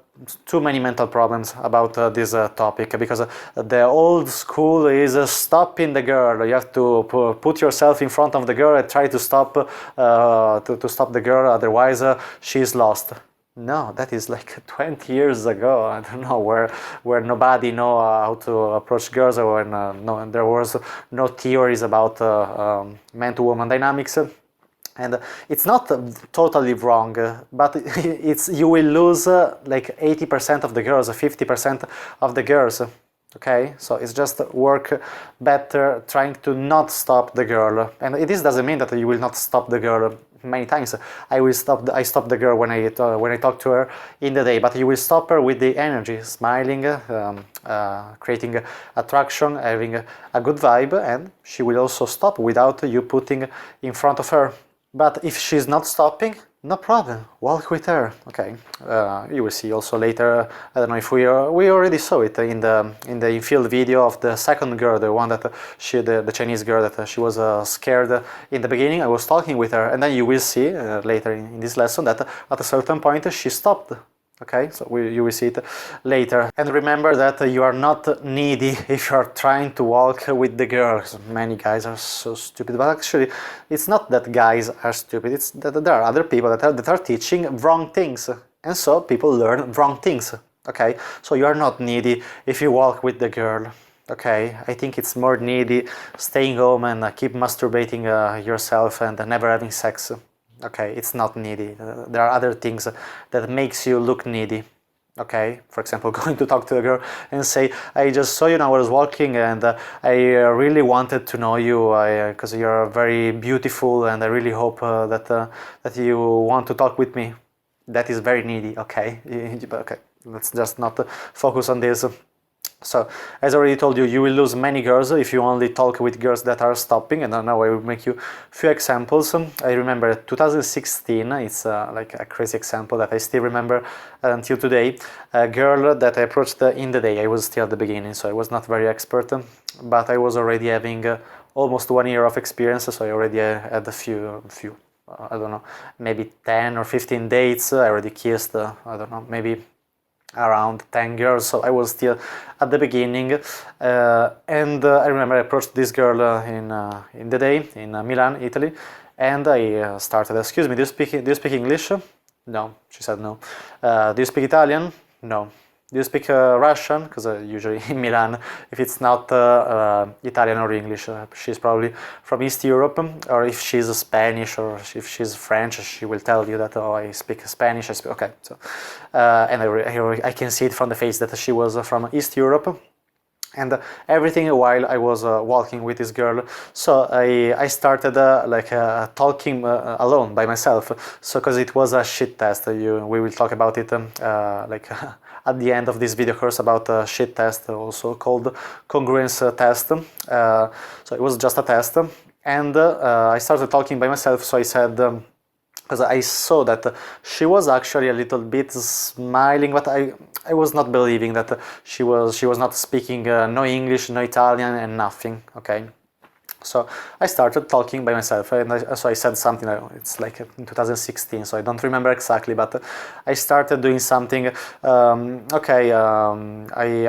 too many mental problems about this topic, because the old school is stopping the girl. You have to put yourself in front of the girl and try to stop to stop the girl, otherwise she's lost. No, that is like 20 years ago. I don't know, where nobody know how to approach girls, or when no, there was no theories about man-to-woman dynamics. And it's not totally wrong, but you will lose like 80% of the girls, 50% of the girls. Okay, so it's just work better trying to not stop the girl. And this doesn't mean that you will not stop the girl. many times. I stop the girl when I talk to her in the day, but you will stop her with the energy, smiling, creating attraction, having a good vibe, and she will also stop without you putting in front of her. But if she's not stopping, no problem, walk with her. Okay, you will see also later. I don't know if we already saw it in the infield video of the second girl, the one that the Chinese girl that she was scared in the beginning. I was talking with her, and then you will see later in this lesson that at a certain point she stopped. Okay, so you will see it later. And remember that you are not needy if you are trying to walk with the girls. Many guys are so stupid, but actually it's not that guys are stupid, it's that there are other people that are teaching wrong things. And so people learn wrong things. Okay, so you are not needy if you walk with the girl. Okay, I think it's more needy staying home and keep masturbating yourself and never having sex. Okay, it's not needy. There are other things that makes you look needy. Okay, for example, going to talk to a girl and say, I just saw you now I was walking and I really wanted to know you because you're very beautiful and I really hope that you want to talk with me. That is very needy. Okay, okay, let's just not focus on this. So, as I already told you, you will lose many girls if you only talk with girls that are stopping, and now I will make you a few examples. I remember 2016, it's like a crazy example that I still remember until today. A girl that I approached in the day. I was still at the beginning, so I was not very expert, but I was already having almost 1 year of experience, so I already had a few I don't know, maybe 10 or 15 dates. I already kissed, I don't know, maybe around 10 girls, so I was still at the beginning, and I remember I approached this girl in the day in Milan, Italy, and I started, excuse me, do you speak English? No, she said no. Do you speak Italian? No. Do you speak Russian? Because usually in Milan, if it's not Italian or English, she's probably from East Europe, or if she's Spanish or if she's French, she will tell you that, oh, I speak Spanish, okay. So, and I can see it from the face that she was from East Europe. And everything while I was walking with this girl, so I started talking alone by myself. So because it was a shit test, we will talk about it at the end of this video course about a shit test, also called congruence test. So it was just a test, and I started talking by myself. So I said. Because I saw that she was actually a little bit smiling, but I was not believing that she was not speaking no English, no Italian, and nothing. Okay. So I started talking by myself, and so I said something. It's like in 2016, so I don't remember exactly, but I started doing something. I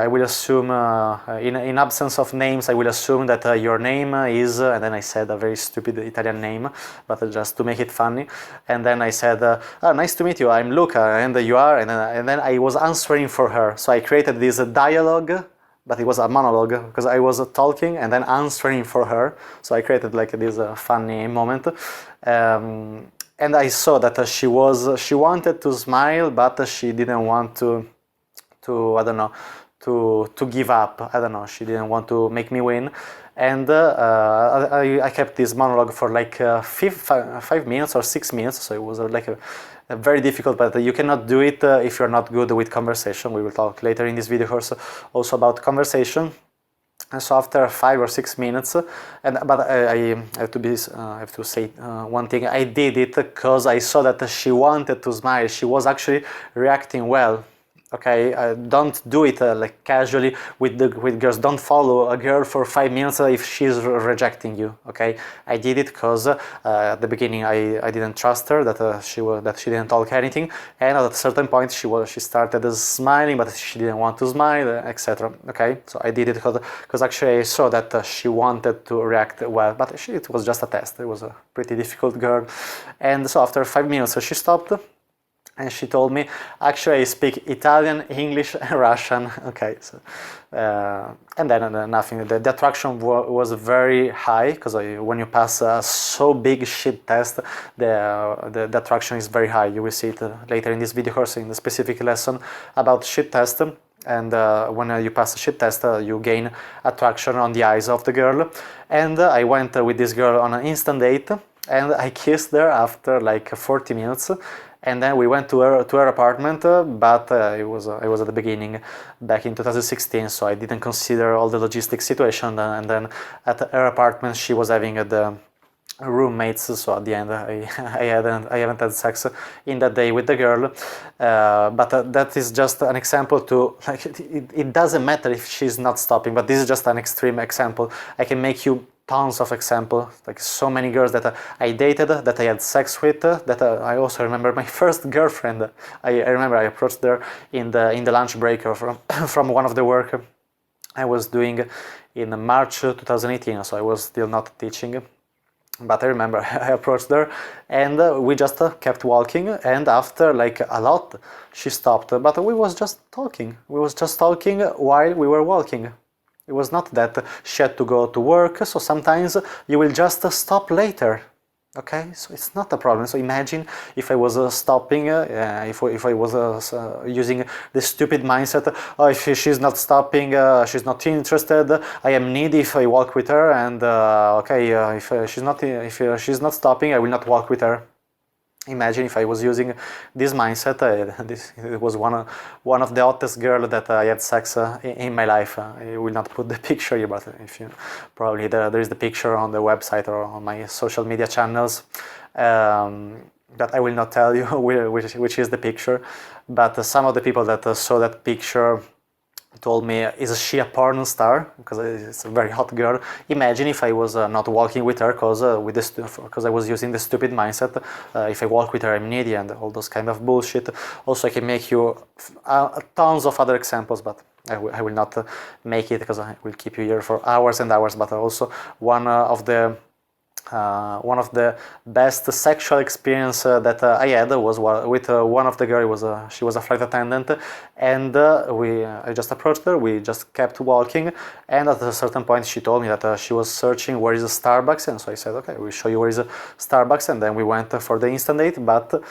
will assume, in absence of names, I will assume that your name is, and then I said a very stupid Italian name, but just to make it funny. And then I said, nice to meet you. I'm Luca, and you are, and then I was answering for her. So I created this dialogue. But it was a monologue because I was talking and then answering for her. So I created like this funny moment, and I saw that she wanted to smile, but she didn't want to I don't know, to give up. I don't know. She didn't want to make me win, and I kept this monologue for like 5 minutes or 6 minutes. So it was like very difficult, but you cannot do it if you're not good with conversation. We will talk later in this video course also about conversation. And so after 5 or 6 minutes, but I have to say one thing. I did it because I saw that she wanted to smile. She was actually reacting well. Okay, don't do it like casually with girls. Don't follow a girl for 5 minutes if she's rejecting you. Okay, I did it because at the beginning I didn't trust her that she didn't talk anything, and at a certain point she started smiling, but she didn't want to smile, etc. Okay, so I did it because actually I saw that she wanted to react well, but it was just a test. It was a pretty difficult girl, and so after 5 minutes she stopped. And she told me, actually I speak Italian, English, and Russian. Okay, so and then nothing. The attraction was very high because when you pass a so big shit test, the attraction is very high. You will see it later in this video course in the specific lesson about shit test. And when you pass a shit test, you gain attraction on the eyes of the girl. And I went with this girl on an instant date. and I kissed her after like 40 minutes. And then we went to her apartment, but it was at the beginning, back in 2016, so I didn't consider all the logistic situation. And then at her apartment, she was having the roommates, so at the end I haven't had sex in that day with the girl, but that is just an example to, like, it doesn't matter if she's not stopping, but this is just an extreme example. I can make you tons of examples, like so many girls that I dated, that I had sex with, that I also remember my first girlfriend. I remember I approached her in the lunch break from one of the work I was doing in March 2018, so I was still not teaching. But I remember I approached her, and we just kept walking, and after like a lot she stopped, but we was just talking. We was just talking while we were walking. It was not that she had to go to work, so sometimes you will just stop later. Okay, so it's not a problem. So imagine if I was stopping, if I was using the stupid mindset, oh, if she's not stopping, she's not interested, I am needy if I walk with her, and okay, if she's not stopping, I will not walk with her. Imagine if I was using this mindset. It was one of the hottest girl that I had sex in my life. I will not put the picture here, but if you probably there is the picture on the website or on my social media channels. But I will not tell you which is the picture. But some of the people that saw that picture told me, is she a porn star? Because it's a very hot girl. Imagine if I was not walking with her because I was using the stupid mindset. If I walk with her, I'm needy, and all those kind of bullshit. Also, I can make you tons of other examples, but I will not make it because I will keep you here for hours and hours. But also one of the best sexual experience that I had was with one of the girls. She was a flight attendant, and I just approached her. We just kept walking, and at a certain point she told me that she was searching where is a Starbucks, and so I said, okay, we'll show you where is a Starbucks, and then we went for the instant date, but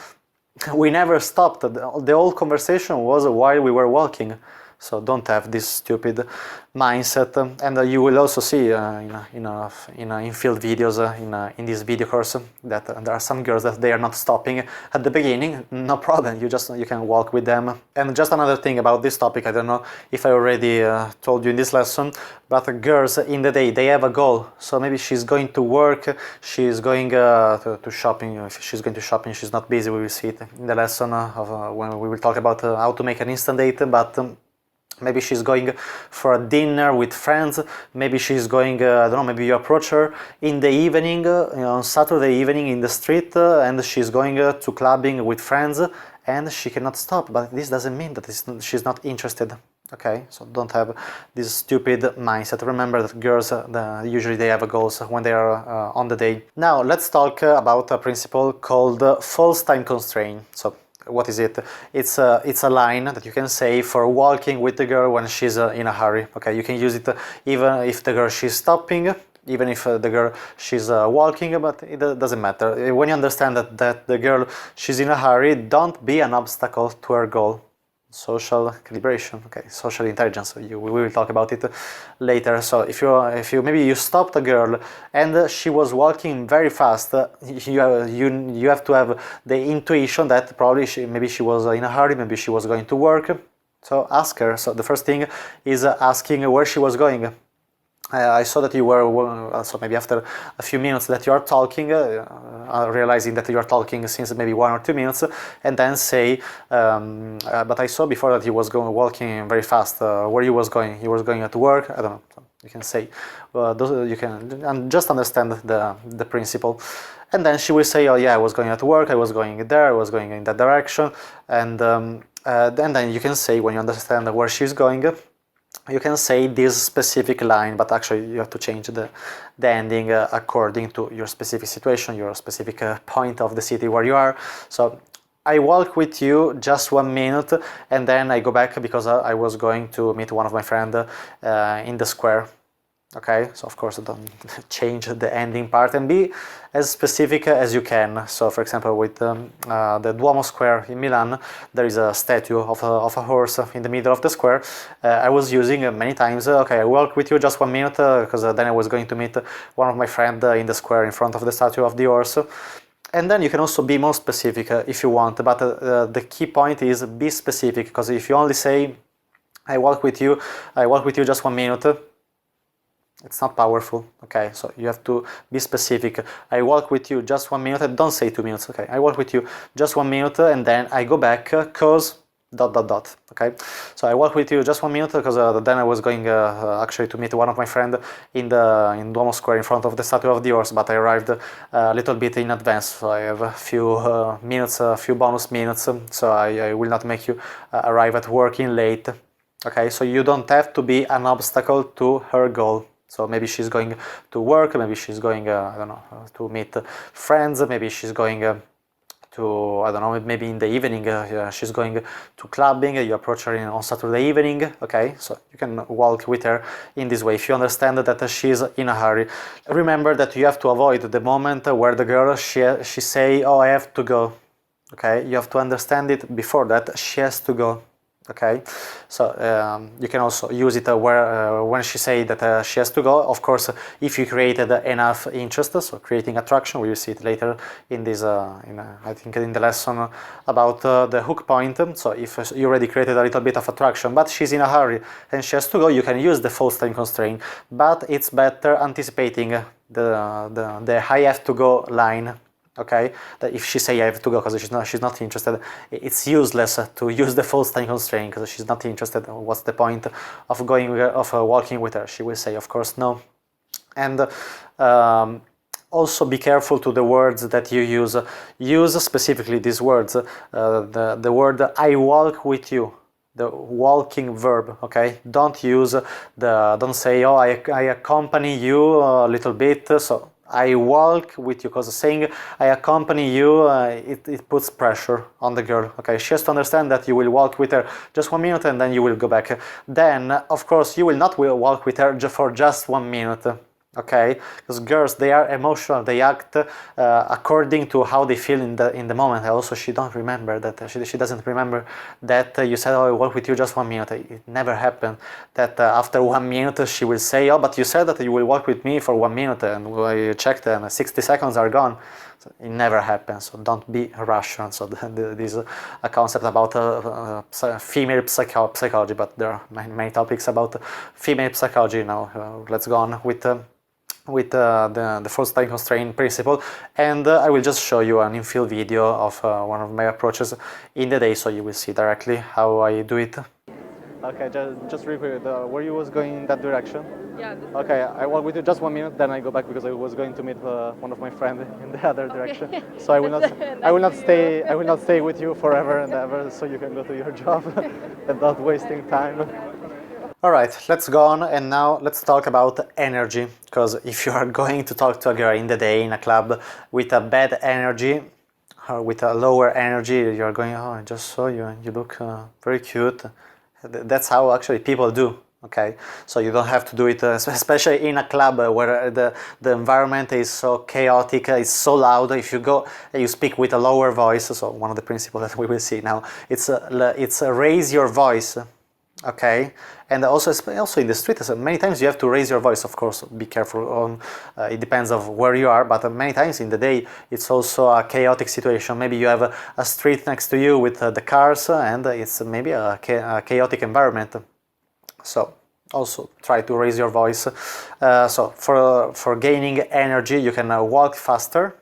we never stopped. The whole conversation was while we were walking. So don't have this stupid mindset, and you will also see in field videos in this video course that there are some girls that they are not stopping at the beginning. No problem, you can walk with them. And just another thing about this topic, I don't know if I already told you in this lesson, but girls in the day, they have a goal. So maybe she's going to work, she's going to shopping. If she's going to shopping, she's not busy. We will see it in the lesson when we will talk about how to make an instant date, but maybe she's going for a dinner with friends. Maybe she's going, I don't know, maybe you approach her in the evening, on Saturday evening in the street, and she's going to clubbing with friends, and she cannot stop. But this doesn't mean that she's not interested. Okay, so don't have this stupid mindset. Remember that girls, usually they have goals when they are on the day. Now, let's talk about a principle called false time constraint. So, what is it? It's a line that you can say for walking with the girl when she's in a hurry. Okay, you can use it even if the girl she's stopping, even if the girl she's walking, but it doesn't matter. When you understand that the girl she's in a hurry, don't be an obstacle to her goal. Social calibration, okay, social intelligence. We will talk about it later. So if you maybe you stopped a girl and she was walking very fast, you have to have the intuition that probably maybe she was in a hurry, maybe she was going to work. So ask her. So the first thing is asking where she was going. I saw that you were, so maybe after a few minutes that you are talking, realizing that you are talking since maybe 1 or 2 minutes, and then say, but I saw before that you was walking very fast. Where you was going? You was going to work? I don't know. So you can say, you can just understand the principle. And then she will say, oh yeah, I was going to work, I was going there, I was going in that direction. And then you can say, when you understand where she's going, you can say this specific line, but actually you have to change the ending according to your specific situation, your specific point of the city where you are. So I walk with you just 1 minute, and then I go back because I was going to meet one of my friends in the square. Okay, so of course don't change the ending part, and be as specific as you can. So for example, with the Duomo Square in Milan, there is a statue of a horse in the middle of the square. I was using many times, okay, I walk with you just 1 minute, because then I was going to meet one of my friends in the square in front of the statue of the horse. And then you can also be more specific if you want, but the key point is be specific, because if you only say, I walk with you just 1 minute, it's not powerful. Okay, so you have to be specific. I walk with you just 1 minute, don't say 2 minutes. Okay, I walk with you just 1 minute, and then I go back cause ... Okay, so I walk with you just 1 minute because then I was going actually to meet one of my friends in Duomo Square in front of the statue of the horse, but I arrived a little bit in advance, so I have a few minutes, a few bonus minutes, so I will not make you arrive at working late. Okay, so you don't have to be an obstacle to her goal. So maybe she's going to work, maybe she's going, I don't know, to meet friends, maybe she's going to, I don't know, maybe in the evening she's going to clubbing, you approach her on Saturday evening, okay? So you can walk with her in this way if you understand that she's in a hurry. Remember that you have to avoid the moment where the girl, she say, oh, I have to go, okay? You have to understand it before that, she has to go. Okay, so you can also use it when she say that she has to go. Of course, if you created enough interest, so creating attraction, we will see it later in this, I think in the lesson about the hook point. So if you already created a little bit of attraction, but she's in a hurry and she has to go, you can use the false time constraint. But it's better anticipating the I have to go line. Okay, that if she say I have to go because she's not interested, it's useless to use the false time constraint because she's not interested. What's the point of walking with her? She will say, of course, no. And also be careful to the words that you use. Use specifically these words. The word I walk with you. The walking verb, okay? Don't say, oh, I accompany you a little bit. So I walk with you, because saying I accompany you, it puts pressure on the girl. Okay, she has to understand that you will walk with her just 1 minute and then you will go back. Then, of course, you will not walk with her for just 1 minute. Okay, because girls, they are emotional, they act according to how they feel in the moment. Also, she don't remember that she doesn't remember that you said, oh, I walk with you just 1 minute. It never happened that after 1 minute she will say, oh, but you said that you will walk with me for 1 minute, and I checked and 60 seconds are gone. So it never happens, so don't be rational. So this is a concept about female psychology, but there are many topics about female psychology now. Let's go on with the false time constraint principle, and I will just show you an infill video of one of my approaches in the day, so you will see directly how I do it. Okay, just repeat. Where you was going in that direction? Yeah. Okay, I walk with you just 1 minute, then I go back because I was going to meet one of my friends in the other direction. So I will not, I will not stay with you forever and ever. So you can go to your job and not wasting time. All right, let's go on, and now let's talk about energy, because if you are going to talk to a girl in the day in a club with a bad energy or with a lower energy, you're going, oh, I just saw you and you look very cute. That's how actually people do. Okay, so you don't have to do it, especially in a club where the environment is so chaotic, it's so loud. If you go, you speak with a lower voice. So one of the principles that we will see now, it's raise your voice. Okay, and also in the street, so many times you have to raise your voice. Of course, be careful on. It depends of where you are, but many times in the day it's also a chaotic situation. Maybe you have a street next to you with the cars, and it's maybe a chaotic environment. So also try to raise your voice. So for gaining energy, you can walk faster.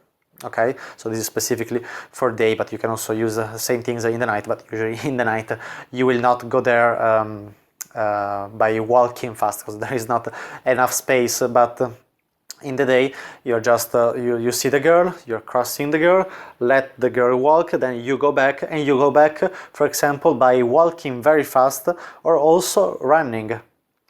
Okay, so this is specifically for day, but you can also use the same things in the night, but usually in the night you will not go there by walking fast because there is not enough space. But in the day you're just you see the girl, you're crossing the girl, let the girl walk, then you go back, and you go back, for example, by walking very fast or also running.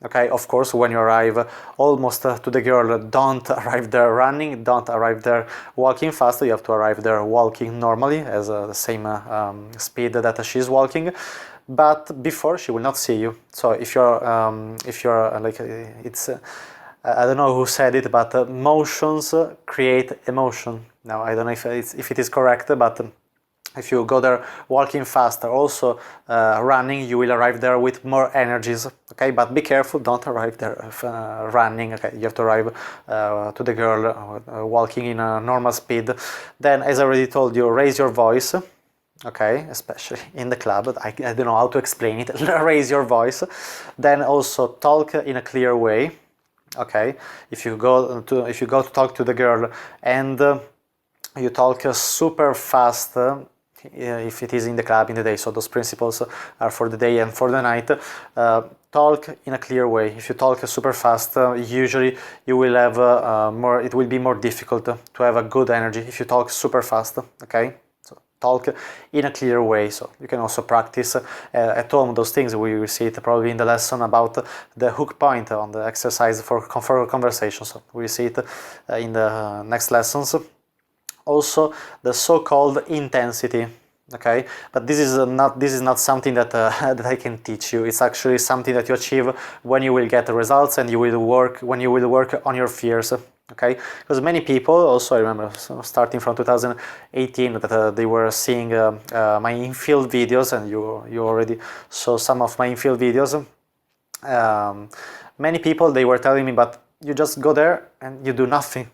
Okay, of course, when you arrive almost to the girl, don't arrive there running, don't arrive there walking fast. You have to arrive there walking normally, as the same speed that she's walking. But before, she will not see you. So if you're like it's I don't know who said it, but motions create emotion. Now I don't know if it is correct, but if you go there walking faster, also running, you will arrive there with more energies. Okay, but be careful, don't arrive there running. Okay, you have to arrive to the girl walking in a normal speed. Then, as I already told you, raise your voice. Okay, especially in the club. I don't know how to explain it. Raise your voice. Then also talk in a clear way. Okay, if you go to talk to the girl and you talk super fast, if it is in the club in the day, so those principles are for the day and for the night. Talk in a clear way. If you talk super fast, usually you will have more. It will be more difficult to have a good energy if you talk super fast. Okay, so talk in a clear way. So you can also practice at home those things. We will see it probably in the lesson about the hook point on the exercise for conversation. So we will see it in the next lessons. Also the so-called intensity. Okay, but this is not something that that I can teach you. It's actually something that you achieve when you will get the results and you will work on your fears. Okay, because many people also, I remember starting from 2018 that they were seeing my infield videos, and you already saw some of my infield videos. Many people, they were telling me, but you just go there and you do nothing.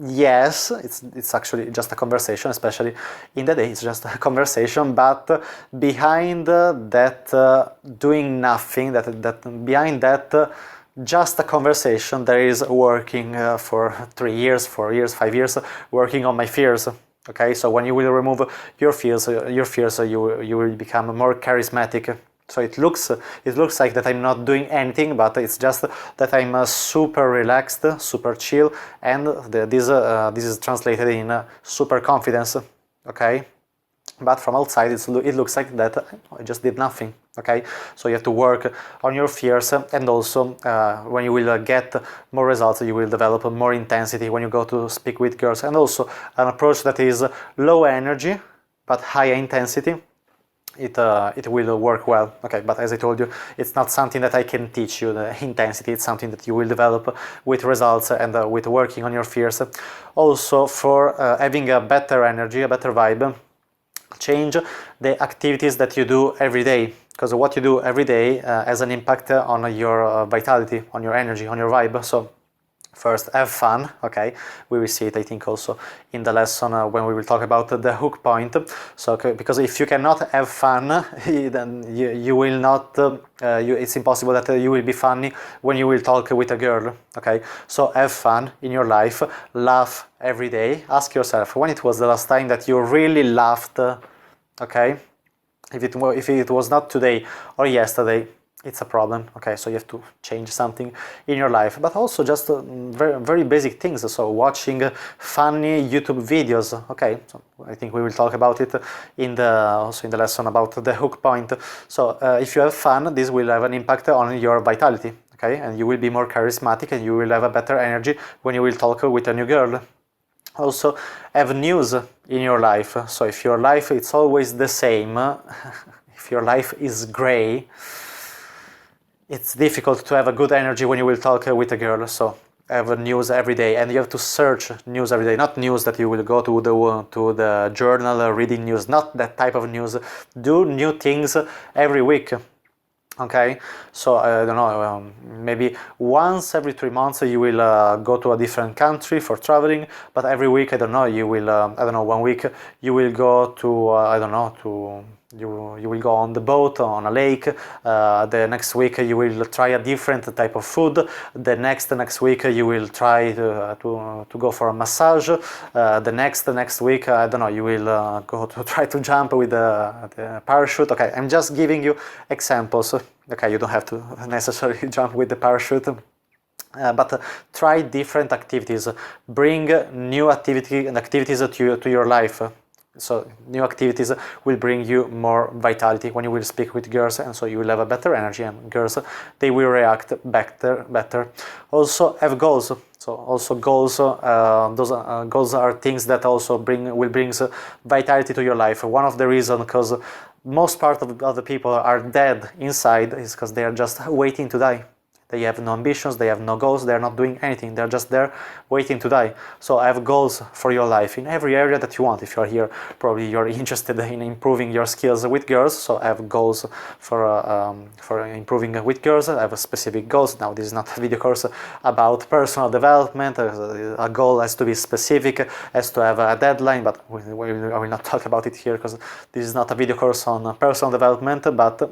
Yes, it's actually just a conversation, especially in the day, it's just a conversation, but behind that doing nothing, that behind that just a conversation, there is working for 3 years, 4 years, 5 years, working on my fears. Okay, so when you will remove your fears, you will become more charismatic. So it looks like that I'm not doing anything, but it's just that I'm super relaxed, super chill, and this is translated in super confidence. Okay, but from outside it looks like that I just did nothing. Okay, so you have to work on your fears, and also when you will get more results, you will develop more intensity when you go to speak with girls, and also an approach that is low energy but high intensity. It will work well. Okay, but as I told you, it's not something that I can teach you, the intensity. It's something that you will develop with results and with working on your fears. Also, for having a better energy, a better vibe, change the activities that you do every day, because what you do every day has an impact on your vitality, on your energy, on your vibe. So first, have fun. Okay, we will see it, I think, also in the lesson when we will talk about the hook point. So because if you cannot have fun, then you will not it's impossible that you will be funny when you will talk with a girl. Okay, so have fun in your life, laugh every day. Ask yourself, when it was the last time that you really laughed? Okay, if it was not today or yesterday, it's a problem. Okay, so you have to change something in your life, but also just very, very basic things. So watching funny YouTube videos. Okay, so I think we will talk about it also in the lesson about the hook point. So if you have fun, this will have an impact on your vitality. Okay, and you will be more charismatic, and you will have a better energy when you will talk with a new girl. Also, have news in your life. So if your life it's always the same, if your life is gray, it's difficult to have a good energy when you will talk with a girl. So have news every day, and you have to search news every day. Not news that you will go to the journal reading news. Not that type of news. Do new things every week. Okay, so I don't know, maybe once every 3 months you will go to a different country for traveling, but every week, I don't know, you will, I don't know, 1 week you will go to, I don't know, you will go on the boat on a lake. The next week you will try a different type of food. The next week you will try to go for a massage. The next week, I don't know, you will go to try to jump with the parachute. Okay, I'm just giving you examples. Okay, you don't have to necessarily jump with the parachute. But try different activities. Bring new activities to your life. So new activities will bring you more vitality when you will speak with girls, and so you will have a better energy, and girls, they will react better. Also have goals. So also goals, those goals are things that also will bring vitality to your life. One of the reasons, because most part of the people are dead inside, is because they are just waiting to die. They have no ambitions, they have no goals, they're not doing anything, they're just there waiting to die. So I have goals for your life in every area that you want. If you're here, probably you're interested in improving your skills with girls, so I have goals for improving with girls. I have specific goals. Now this is not a video course about personal development. A goal has to be specific, has to have a deadline, but I will not talk about it here because this is not a video course on personal development, but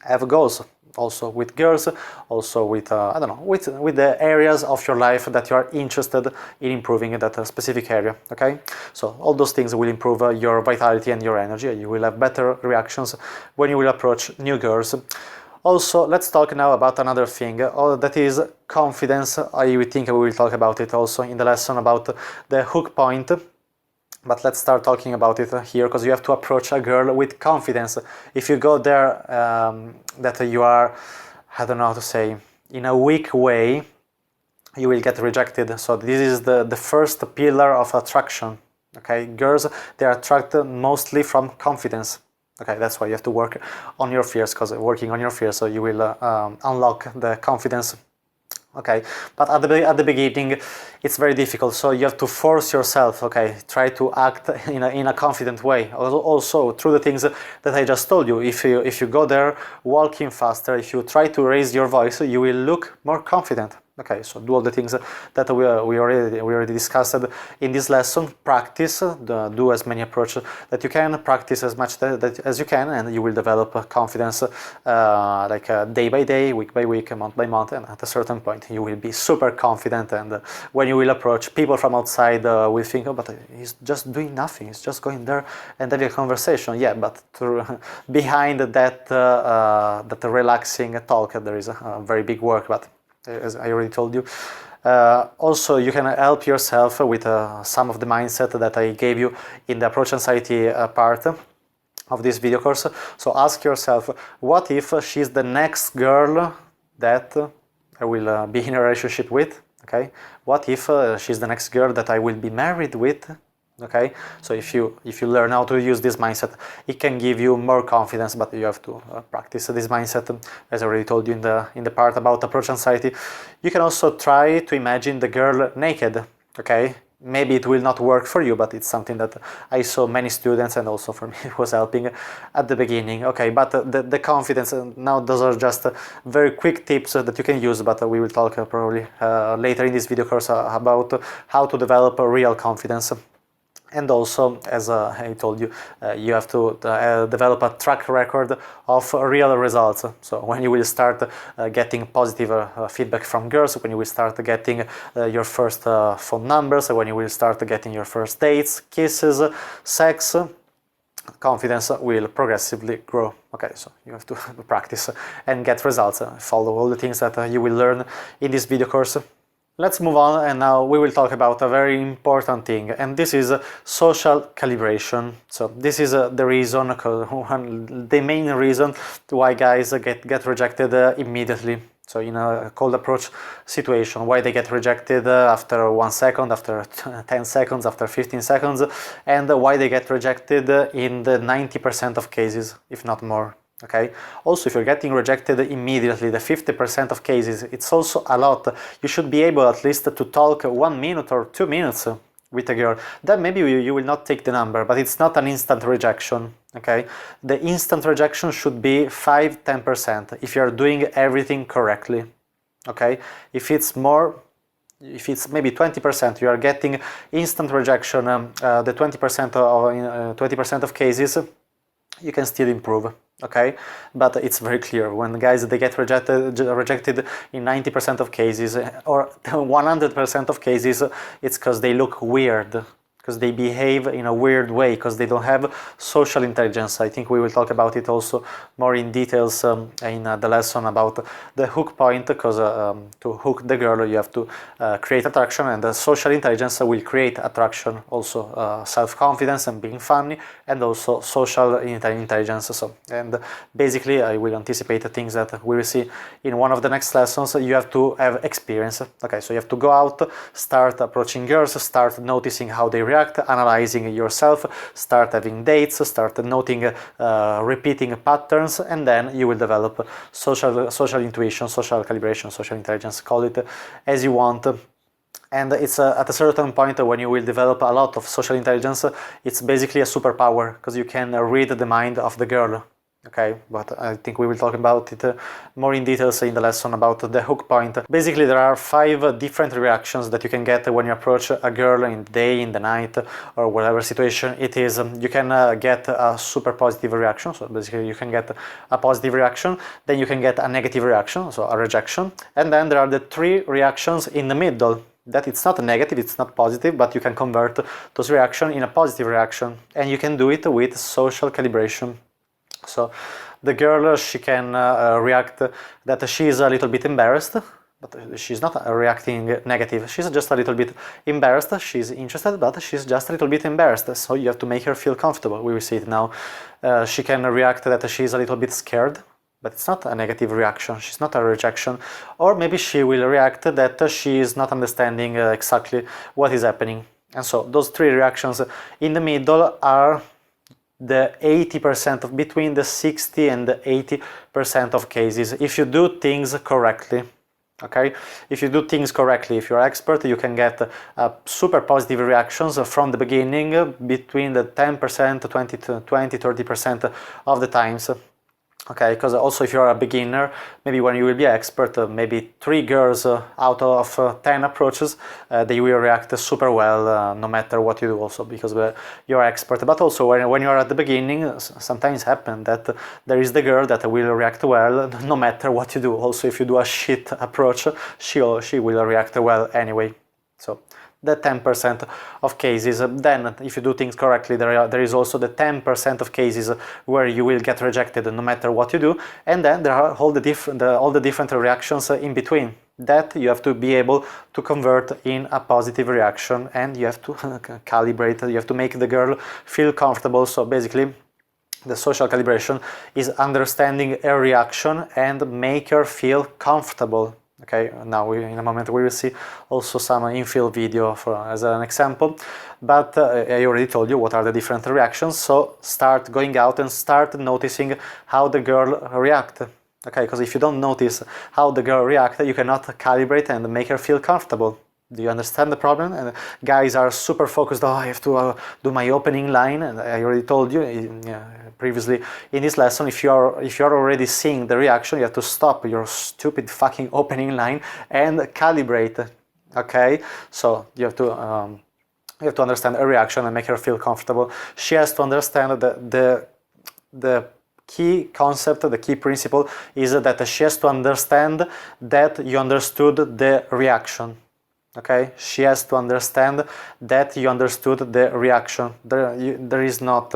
I have goals also with girls, also with I don't know, with the areas of your life that you are interested in improving in that specific area. Okay, so all those things will improve your vitality and your energy. You will have better reactions when you will approach new girls. Also, let's talk now about another thing, that is confidence. I think we will talk about it also in the lesson about the hook point. But let's start talking about it here, because you have to approach a girl with confidence. If you go there that you are, I don't know how to say, in a weak way, you will get rejected. So this is the first pillar of attraction. Okay, girls, they are attracted mostly from confidence. Okay, that's why you have to work on your fears, because working on your fears, so you will unlock the confidence. Okay, but at the beginning it's very difficult, so you have to force yourself. Okay, try to act in a confident way, also through the things that I just told you. If you go there walking faster, if you try to raise your voice, you will look more confident. Okay, so do all the things that we already discussed in this lesson. Practice, do as many approaches that you can, practice as much as you can, and you will develop confidence day by day, week by week, month by month, and at a certain point you will be super confident. And when you will approach people from outside, will think, oh, but he's just doing nothing, he's just going there and having a conversation. Yeah, but behind that relaxing talk there is a very big work, but as I already told you. Also, you can help yourself with some of the mindset that I gave you in the approach anxiety part of this video course. So ask yourself, what if she's the next girl that I will be in a relationship with? Okay, what if she's the next girl that I will be married with? Okay, so if you learn how to use this mindset, it can give you more confidence, but you have to practice this mindset, as I already told you in the part about approach anxiety. You can also try to imagine the girl naked. Okay, maybe it will not work for you, but it's something that I saw many students, and also for me it was helping at the beginning. Okay, but the confidence, now those are just very quick tips that you can use, but we will talk probably later in this video course about how to develop a real confidence. And also, as I told you, you have to develop a track record of real results. So when you will start getting positive feedback from girls, when you will start getting your first phone numbers, when you will start getting your first dates, kisses, sex, confidence will progressively grow. Okay, so you have to practice and get results. Follow all the things that you will learn in this video course. Let's move on, and now we will talk about a very important thing, and this is social calibration. So this is the reason, the main reason why guys get rejected immediately. So in a cold approach situation, why they get rejected after 1 second, after 10 seconds, after 15 seconds, and why they get rejected in the 90% of cases, if not more. Okay. Also, if you're getting rejected immediately, the 50% of cases, it's also a lot. You should be able at least to talk 1 minute or 2 minutes with a girl. Then maybe you will not take the number, but it's not an instant rejection. Okay. The instant rejection should be 5-10% if you're doing everything correctly. Okay. If it's more, if it's maybe 20%, you are getting instant rejection. The 20% of cases, you can still improve. Okay, but it's very clear when guys they get rejected in 90% of cases or 100% of cases, it's because they look weird, because they behave in a weird way, because they don't have social intelligence. I think we will talk about it also more in details in the lesson about the hook point, because to hook the girl you have to create attraction, and the social intelligence will create attraction, also self-confidence and being funny, and also social intelligence. So, and basically I will anticipate the things that we will see in one of the next lessons. You have to have experience. Okay, so you have to go out, start approaching girls, start noticing how they react, react, analyzing yourself, start having dates, start noting repeating patterns, and then you will develop social intuition, social calibration, social intelligence, call it as you want. And it's at a certain point when you will develop a lot of social intelligence, it's basically a superpower because you can read the mind of the girl. Okay, but I think we will talk about it more in details in the lesson about the hook point. Basically, there are 5 different reactions that you can get when you approach a girl in the day, in the night, or whatever situation it is. You can get a super positive reaction, so basically you can get a positive reaction, then you can get a negative reaction, so a rejection, and then there are the 3 reactions in the middle. That it's not negative, it's not positive, but you can convert those reactions in a positive reaction, and you can do it with social calibration. So the girl, she can react that she is a little bit embarrassed, but she's not reacting negative, she's just a little bit embarrassed, she's interested, but she's just a little bit embarrassed, so you have to make her feel comfortable. We will see it now. She can react that she's a little bit scared, but it's not a negative reaction, she's not a rejection. Or maybe she will react that she is not understanding exactly what is happening. And so those 3 reactions in the middle are the 80% of, between the 60 and the 80% of cases, if you do things correctly. Okay, if you do things correctly, if you're an expert, you can get super positive reactions from the beginning, between the 10%, 20 to 20, 30% of the times. Okay, because also if you're a beginner, maybe when you will be an expert, maybe 3 girls out of 10 approaches, they will react super well, no matter what you do also, because you're an expert. But also when you're at the beginning, sometimes happen that there is the girl that will react well, no matter what you do. Also, if you do a shit approach, she will react well anyway. So the 10% of cases. Then, if you do things correctly, there is also the 10% of cases where you will get rejected no matter what you do, and then there are all the different reactions in between that you have to be able to convert in a positive reaction, and you have to calibrate. You have to make the girl feel comfortable. So basically, the social calibration is understanding a reaction and make her feel comfortable. Okay, now in a moment we will see also some infill video as an example, but I already told you what are the different reactions, so start going out and start noticing how the girl reacts. Okay, because if you don't notice how the girl reacts, you cannot calibrate and make her feel comfortable. Do you understand the problem? And guys are super focused. Oh, I have to do my opening line, and I already told you previously in this lesson. If you're already seeing the reaction, you have to stop your stupid fucking opening line and calibrate. Okay, so you have to understand a reaction and make her feel comfortable. She has to understand the key concept, the key principle is that she has to understand that you understood the reaction. Okay, she has to understand that you understood the reaction. There is not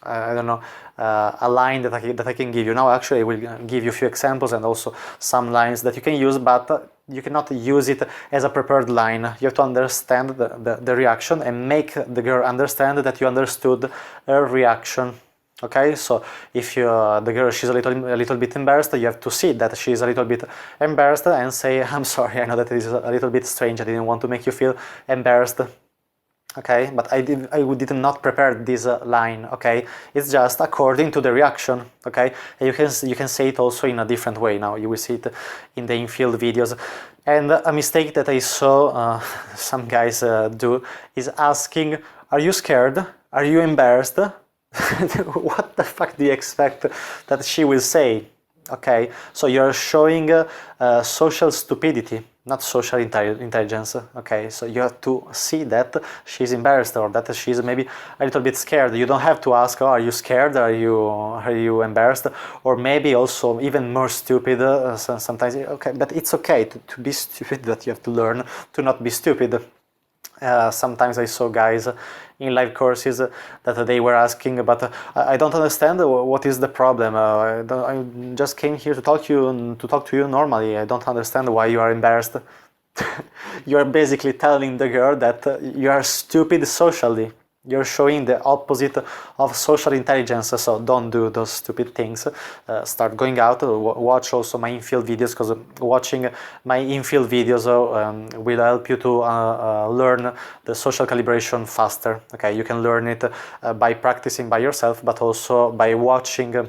I don't know, a line that I can give you now. Actually, I will give you a few examples and also some lines that you can use, but you cannot use it as a prepared line. You have to understand the reaction and make the girl understand that you understood her reaction. Okay, so if the girl, she's a little bit embarrassed, you have to see that she's a little bit embarrassed and say, I'm sorry, I know that it is a little bit strange, I didn't want to make you feel embarrassed. Okay, but I did not prepare this line. Okay, it's just according to the reaction. Okay, and you can say it also in a different way. Now you will see it in the infield videos. And a mistake that I saw some guys do is asking, are you scared? Are you embarrassed? What the fuck do you expect that she will say? Okay, so you're showing social stupidity, not social intelligence. Okay, so you have to see that she's embarrassed or that she's maybe a little bit scared. You don't have to ask, oh, are you scared? Are you embarrassed? Or maybe also even more stupid sometimes. Okay, but it's okay to be stupid, that you have to learn to not be stupid. Sometimes I saw guys in live courses that they were asking, but I don't understand what is the problem. I just came here to talk to you normally. I don't understand why you are embarrassed. You are basically telling the girl that you are stupid socially. You're showing the opposite of social intelligence, so don't do those stupid things. Start going out, watch also my infield videos, because watching my infield videos will help you to learn the social calibration faster. Okay, you can learn it by practicing by yourself, but also by watching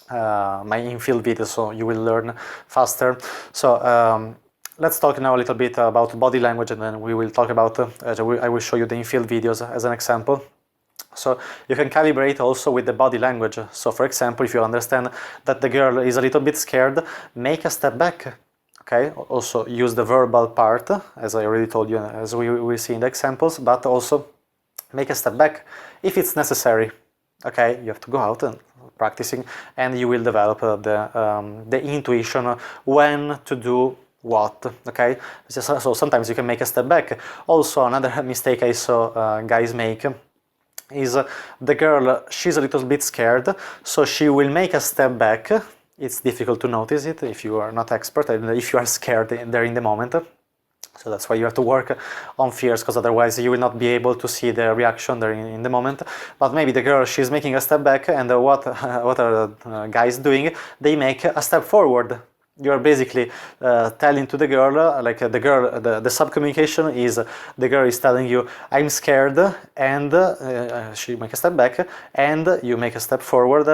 my infield videos, so you will learn faster. So let's talk now a little bit about body language, and then we will talk about, I will show you the infield videos as an example. So you can calibrate also with the body language. So for example, if you understand that the girl is a little bit scared, make a step back. Okay, also use the verbal part, as I already told you, as we will see in the examples, but also make a step back if it's necessary. Okay, you have to go out and practicing, and you will develop the intuition when to do what. Okay, so sometimes you can make a step back. Also, another mistake I saw guys make is the girl, she's a little bit scared, so she will make a step back. It's difficult to notice it if you are not expert and if you are scared there in the moment. So that's why you have to work on fears, because otherwise you will not be able to see the reaction there in the moment. But maybe the girl, she's making a step back, and what are guys doing? They make a step forward. You're basically telling to the girl, like the girl, the sub-communication is the girl is telling you, I'm scared, and she make a step back, and you make a step forward,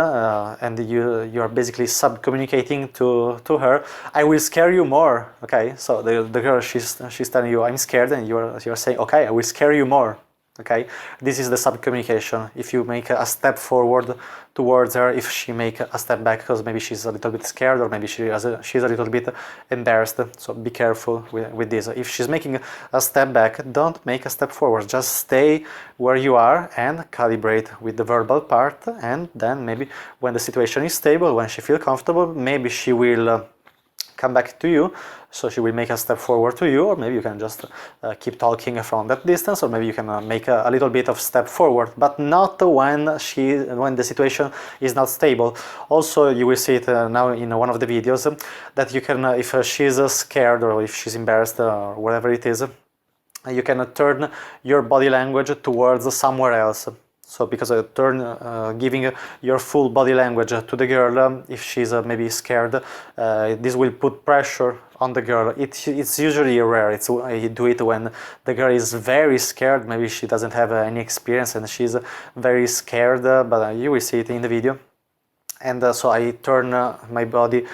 and you are basically sub-communicating to her, I will scare you more. Okay, so the girl, she's telling you, I'm scared, and you're saying, okay, I will scare you more. Okay, this is the sub-communication. If you make a step forward towards her, if she make a step back because maybe she's a little bit scared, or maybe she's a little bit embarrassed. So be careful with this. If she's making a step back, don't make a step forward. Just stay where you are and calibrate with the verbal part, and then maybe when the situation is stable, when she feels comfortable, maybe she will come back to you, so she will make a step forward to you, or maybe you can just keep talking from that distance, or maybe you can make a little bit of step forward, but not when the situation is not stable. Also, you will see it now in one of the videos that you can, if she's scared or if she's embarrassed or whatever it is, you can turn your body language towards somewhere else. So because giving your full body language to the girl, if she's maybe scared, this will put pressure on the girl. It's usually rare. I do it when the girl is very scared. Maybe she doesn't have any experience and she's very scared, but you will see it in the video. And so I turn my body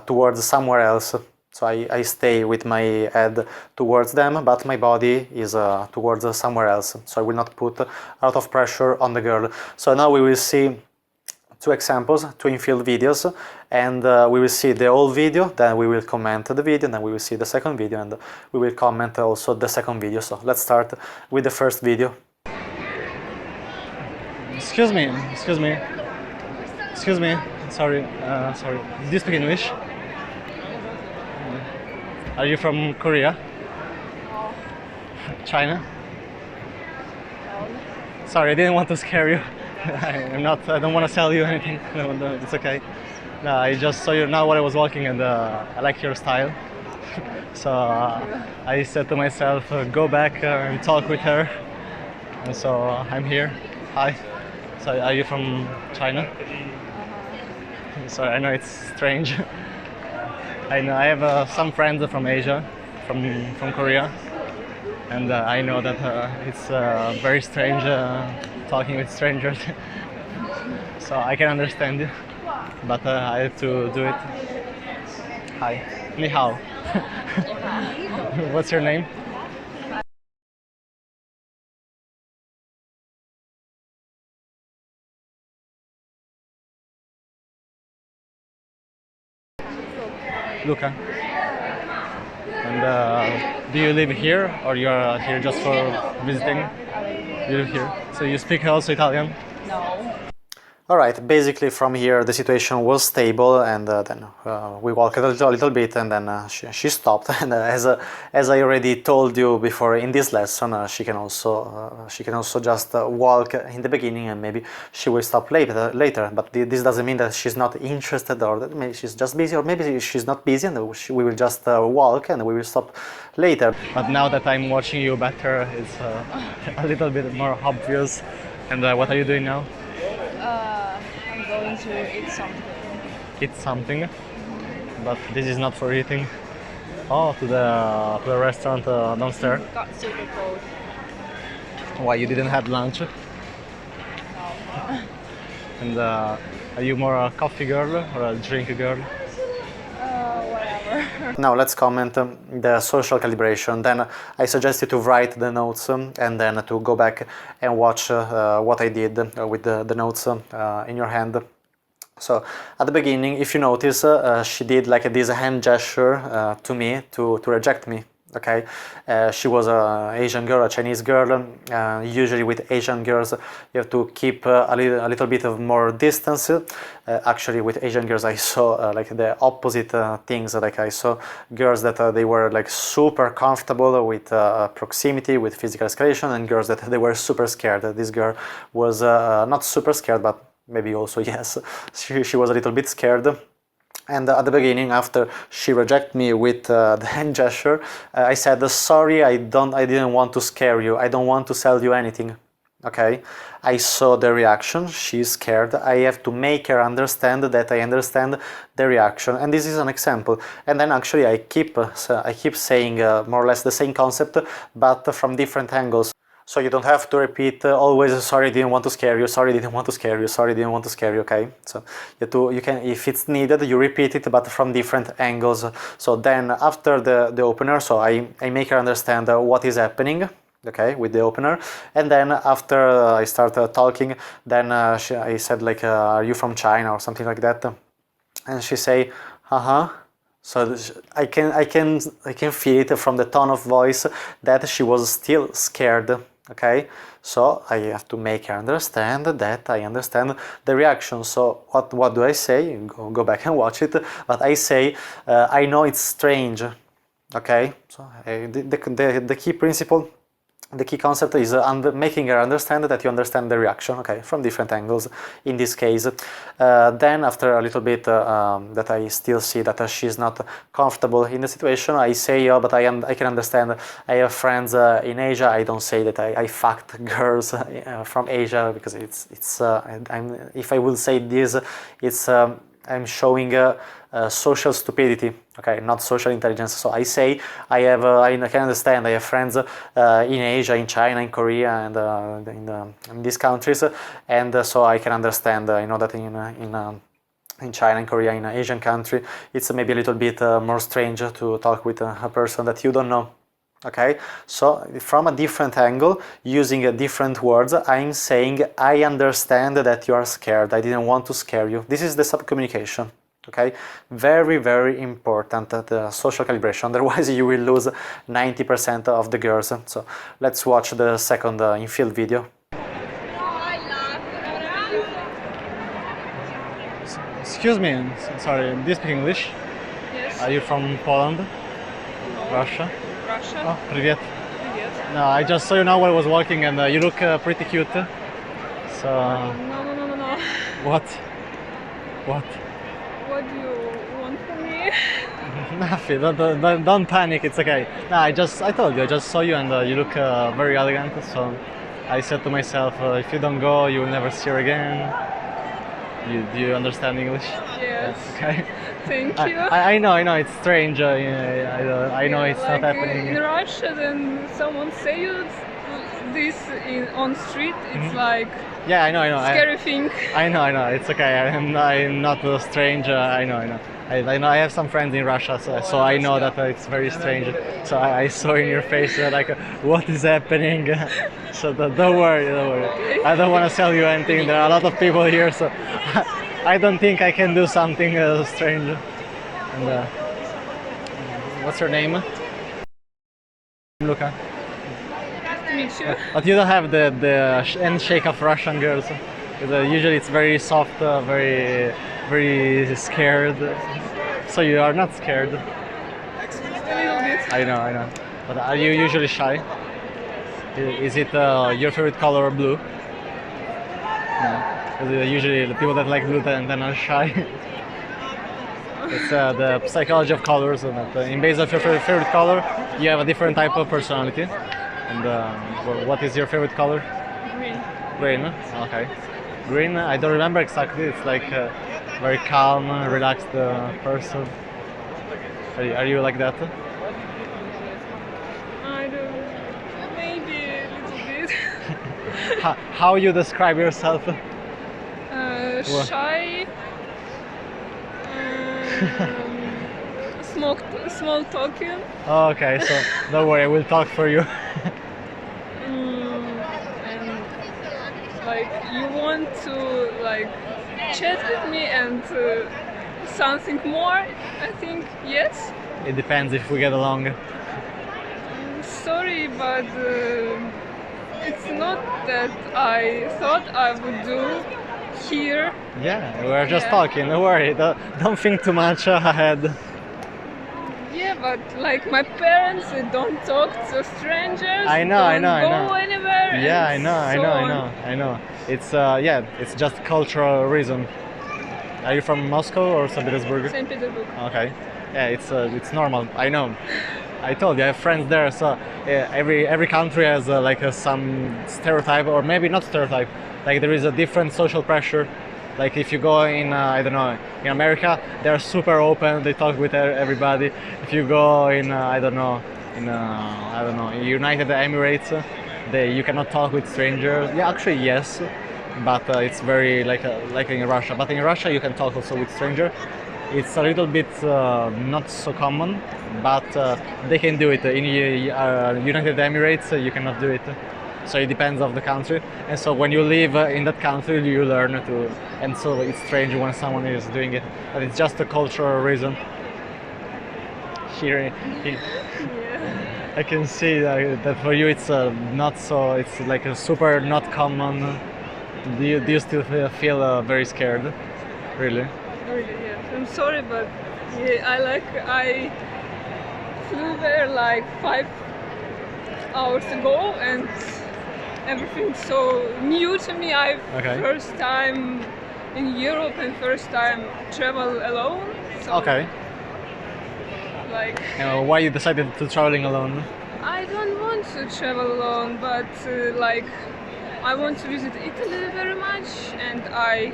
towards somewhere else. So I stay with my head towards them, but my body is towards somewhere else. So I will not put a lot of pressure on the girl. So now we will see two examples, two infield videos, and we will see the whole video, then we will comment the video, then we will see the second video, and we will comment also the second video. So let's start with the first video. Excuse me, sorry, do you speak English? Are you from Korea? China? Sorry, I didn't want to scare you. I don't want to sell you anything. No, it's okay. No, I just saw you now when I was walking, and I like your style. So I said to myself, go back and talk with her. And so I'm here. Hi. So are you from China? Sorry, I know it's strange. I know I have some friends from Asia, from Korea, and I know that it's very strange talking with strangers. So I can understand you, but I have to do it. Hi, ni hao. What's your name? Luca. And do you live here, or you are here just for visiting? You live here. So you speak also Italian? No. All right, basically from here the situation was stable, and then we walked a little bit, and then she stopped. And as I already told you before in this lesson, she can also just walk in the beginning, and maybe she will stop later. But this doesn't mean that she's not interested, or that maybe she's just busy, or maybe she's not busy, and we will just walk and we will stop later. But now that I'm watching you better, it's a little bit more obvious. And what are you doing now? I'm going to eat something. Eat something, but this is not for eating. Oh, to the restaurant downstairs. Got super cold. Why you didn't have lunch? No. And are you more a coffee girl or a drink girl? Whatever. Now let's comment the social calibration. Then I suggest you to write the notes and then to go back and watch what I did with the notes in your hand. So at the beginning, if you notice, she did like this hand gesture to me to reject me. Okay, she was an Asian girl, a Chinese girl. Usually with Asian girls, you have to keep a little bit of more distance. Actually, with Asian girls, I saw like the opposite things. Like I saw girls that they were like super comfortable with proximity, with physical escalation, and girls that they were super scared. This girl was not super scared, but maybe also yes, she was a little bit scared. And at the beginning, after she rejected me with the hand gesture, I said, "Sorry, I didn't want to scare you. I don't want to sell you anything." Okay, I saw the reaction. She's scared. I have to make her understand that I understand the reaction, and this is an example. And then actually, I keep saying more or less the same concept, but from different angles. So you don't have to repeat always, sorry, didn't want to scare you, sorry, didn't want to scare you, sorry, didn't want to scare you, okay? So you can, if it's needed, you repeat it, but from different angles. So then after the opener, so I make her understand what is happening, okay, with the opener. And then after I start talking, then I said like, are you from China or something like that? And she say, uh-huh. So I can feel it from the tone of voice that she was still scared. Okay, so I have to make her understand that I understand the reaction. So what do I say? Go back and watch it. But I say I know it's strange. Okay, so the key principle. The key concept is making her understand that you understand the reaction, okay, from different angles in this case. Then after a little bit that I still see that she's not comfortable in the situation, I say, oh, but I can understand, I have friends in Asia. I don't say that I fucked girls from Asia, because if I will say this, it's I'm showing social stupidity, okay, not social intelligence. So I say I can understand. I have friends in Asia, in China, in Korea, and in these countries, and so I can understand. I know that in China, in Korea, in an Asian country, it's maybe a little bit more strange to talk with a person that you don't know. Okay, so from a different angle, using different words, I'm saying I understand that you are scared. I didn't want to scare you. This is the subcommunication. Okay, very, very important, the social calibration. Otherwise, you will lose 90% of the girls. So let's watch the second in-field video. Excuse me, sorry, do you speak English? Yes. Are you from Poland? Russia? Russia. Oh, привет. Привет. No, I just saw you now while I was walking, and you look pretty cute. So. No. What? What? What do you want from me? Nothing. Don't panic. It's okay. No, I told you. I just saw you, and you look very elegant. So I said to myself, if you don't go, you will never see her again. Do you understand English? Yes. Okay. Thank you. I know. It's strange. I know it's like, not happening. In Russia, then someone say you this on street. It's like Yeah, I know. scary thing. I know. It's okay. I'm not strange. I know. I know. I have some friends in Russia, so I know that it's very strange. So I saw in your face like, what is happening? So don't worry. Okay. I don't want to sell you anything. There are a lot of people here, so I don't think I can do something strange. And what's your name? Luca. Nice to meet you. But you don't have the handshake of Russian girls. 'Cause, usually it's very soft, very scared. So you are not scared. A little bit. I know. But are you usually shy? Is it your favorite color blue? No. 'Cause, usually the people that like blue then are shy. It's the psychology of colors, and that in base of your favorite color, you have a different type of personality. And what is your favorite color? Green. Green. Okay. Green. I don't remember exactly. It's like a very calm, relaxed person. Are you like that? I don't. Maybe a little bit. How you describe yourself? Shy. Small talking. Okay, so don't worry, I will talk for you. And like you want to like chat with me and something more. I think yes. It depends if we get along. Sorry, but it's not that I thought I would do here. Yeah, we're just Yeah. talking. Don't worry. Don't think too much ahead. Yeah, but like my parents, they don't talk to strangers. I know, I don't know, I go know. anywhere. Yeah, and I so know. on. I know. It's it's just cultural reason. Are you from Moscow or St. Petersburg? St. Petersburg. Okay. Yeah, it's normal. I know. I told you I have friends there, so every country has some stereotype, or maybe not stereotype. Like there is a different social pressure. Like if you go in, I don't know, in America, they're super open. They talk with everybody. If you go in, I don't know, United Emirates, you cannot talk with strangers. Yeah, actually yes, but it's very like in Russia. But in Russia you can talk also with stranger. It's a little bit not so common, but they can do it. In United Emirates, you cannot do it. So it depends of the country. And so when you live in that country, you learn to. And so it's strange when someone is doing it, but it's just a cultural reason. Here, I can see that for you it's not so. It's like a super not common. Do you still feel very scared? Really? Really, yes. I'm sorry, but yeah, I flew there like 5 hours ago, and everything's so new to me. Okay. First time in Europe and first time travel alone. So, Okay. Like Why you decided to traveling alone? I don't want to travel alone, but I want to visit Italy very much, and I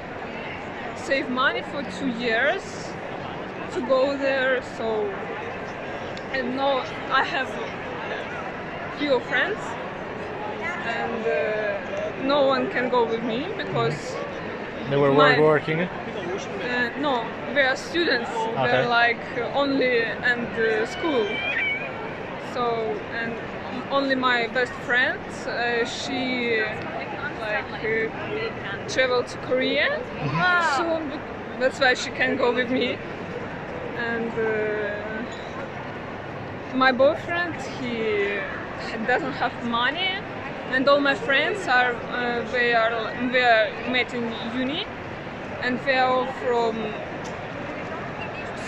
save money for 2 years to go there. So, and now I have few friends, and no one can go with me because They were working. no, we are students. Okay. We're like only and school. So, and only my best friend, she traveled to Korea soon. That's why she can go with me. And my boyfriend, he doesn't have money, and all my friends are they are met in uni, and they are all from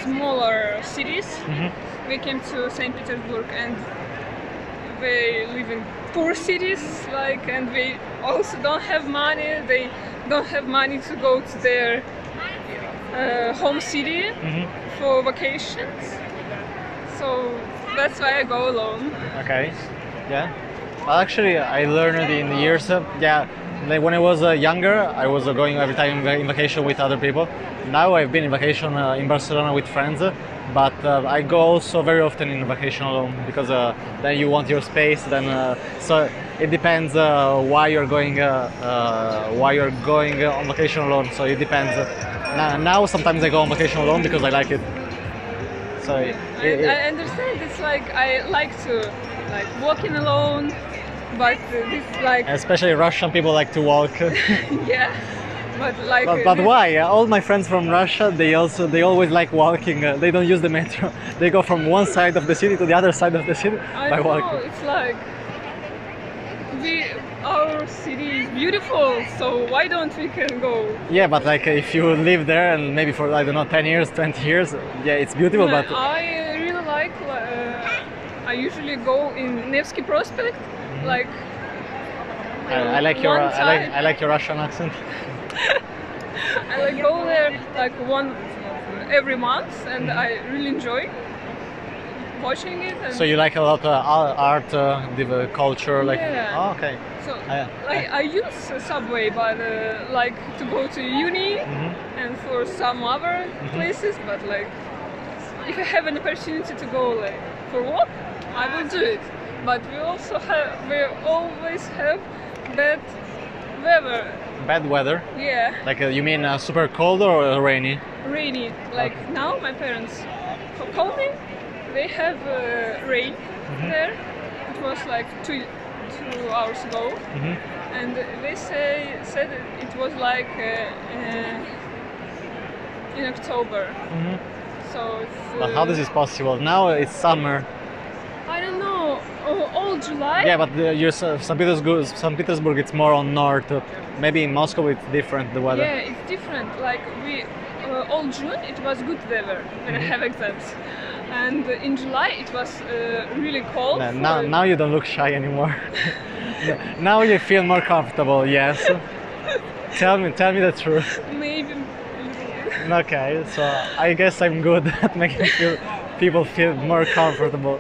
smaller cities. We came to St. Petersburg, and they live in poor cities, and they also don't have money. They don't have money to go to their home city for vacations. So that's why I go alone. Okay. Yeah. Well, actually, I learned in the years. Like when I was younger, I was going every time in vacation with other people. Now I've been in vacation in Barcelona with friends, but I go also very often in vacation alone because then you want your space. Then so it depends why you're going on vacation alone. So it depends. Now sometimes I go on vacation alone because I like it. So I understand. It's like I like to walking alone, but this especially Russian people like to walk. yeah. But But why? All my friends from Russia, they always like walking. They don't use the metro. They go from one side of the city to the other side of the city I by don't walking. know, it's like our city is beautiful, so why don't we can go? Yeah, but like if you live there and maybe for I don't know 10 years, 20 years, yeah, it's beautiful. But I really like. I usually go in Nevsky Prospect, like. I like your one time. I like your Russian accent. I like go there like one every month, and I really enjoy watching it. And So you like a lot art, the culture, like. Yeah. Oh, okay. so I- I use subway, but like to go to uni and for some other places. But like, if I have an opportunity to go like for walk, I will do it. But we always have bad weather. Bad weather. Yeah, Like you mean super cold or rainy? rainy. Like now, my parents called me. They have rain there. It was like two hours ago, and they said it was like in October. So it's. But how this is possible? Now it's summer. I don't know. All July. Yeah, but St. Petersburg, it's more on north. Maybe in Moscow it's different, the weather. Yeah, it's different. Like we all June it was good weather when I have exams, and in July it was really cold. Now you don't look shy anymore. Now you feel more comfortable. Yes. Tell me the truth. Maybe. Okay, so I guess I'm good at making people feel more comfortable.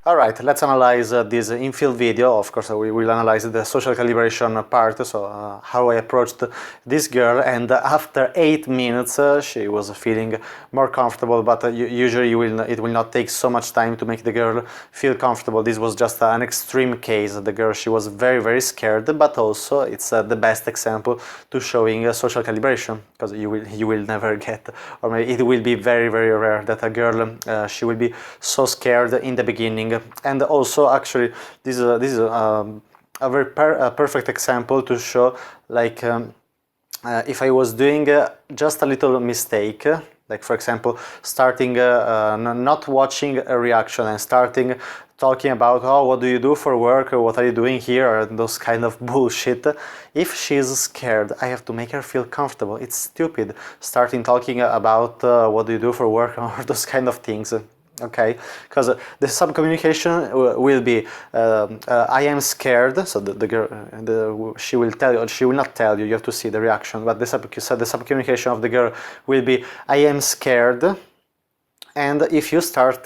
Alright, let's analyze this infield video. Of course, we will analyze the social calibration part, so how I approached this girl, and after 8 minutes she was feeling more comfortable, but usually it will not take so much time to make the girl feel comfortable. This was just an extreme case. The girl, she was very, very scared, but also it's the best example to showing social calibration, because you will never get, or maybe it will be very, very rare that a girl, she will be so scared in the beginning. And also, actually, this is a very perfect example to show, like, if I was doing just a little mistake, like for example, starting not watching a reaction and starting talking about, oh, what do you do for work, or what are you doing here, and those kind of bullshit. If she's scared, I have to make her feel comfortable. It's stupid starting talking about what do you do for work, or those kind of things. Okay, because the subcommunication will be I am scared. So the girl, she will tell you, she will not tell you. You have to see the reaction. But the subcommunication of the girl will be I am scared. And if you start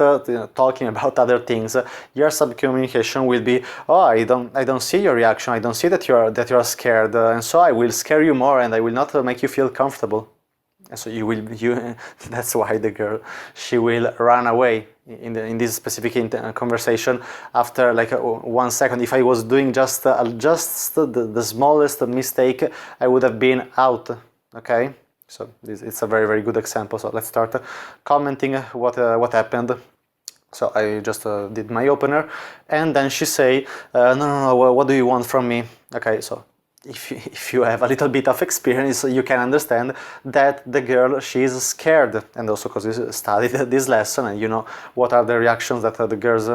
talking about other things, your subcommunication will be, oh, I don't see your reaction. I don't see that you are scared, and so I will scare you more, and I will not make you feel comfortable. So that's why the girl, she will run away in this specific conversation after like 1 second. If I was doing just the smallest mistake, I would have been out. Okay, so it's a very, very good example. So let's start commenting what happened. So I just did my opener, and then she say, no, what do you want from me? Okay, so if you have a little bit of experience, you can understand that the girl, she is scared, and also because you studied this lesson and you know what are the reactions that the girls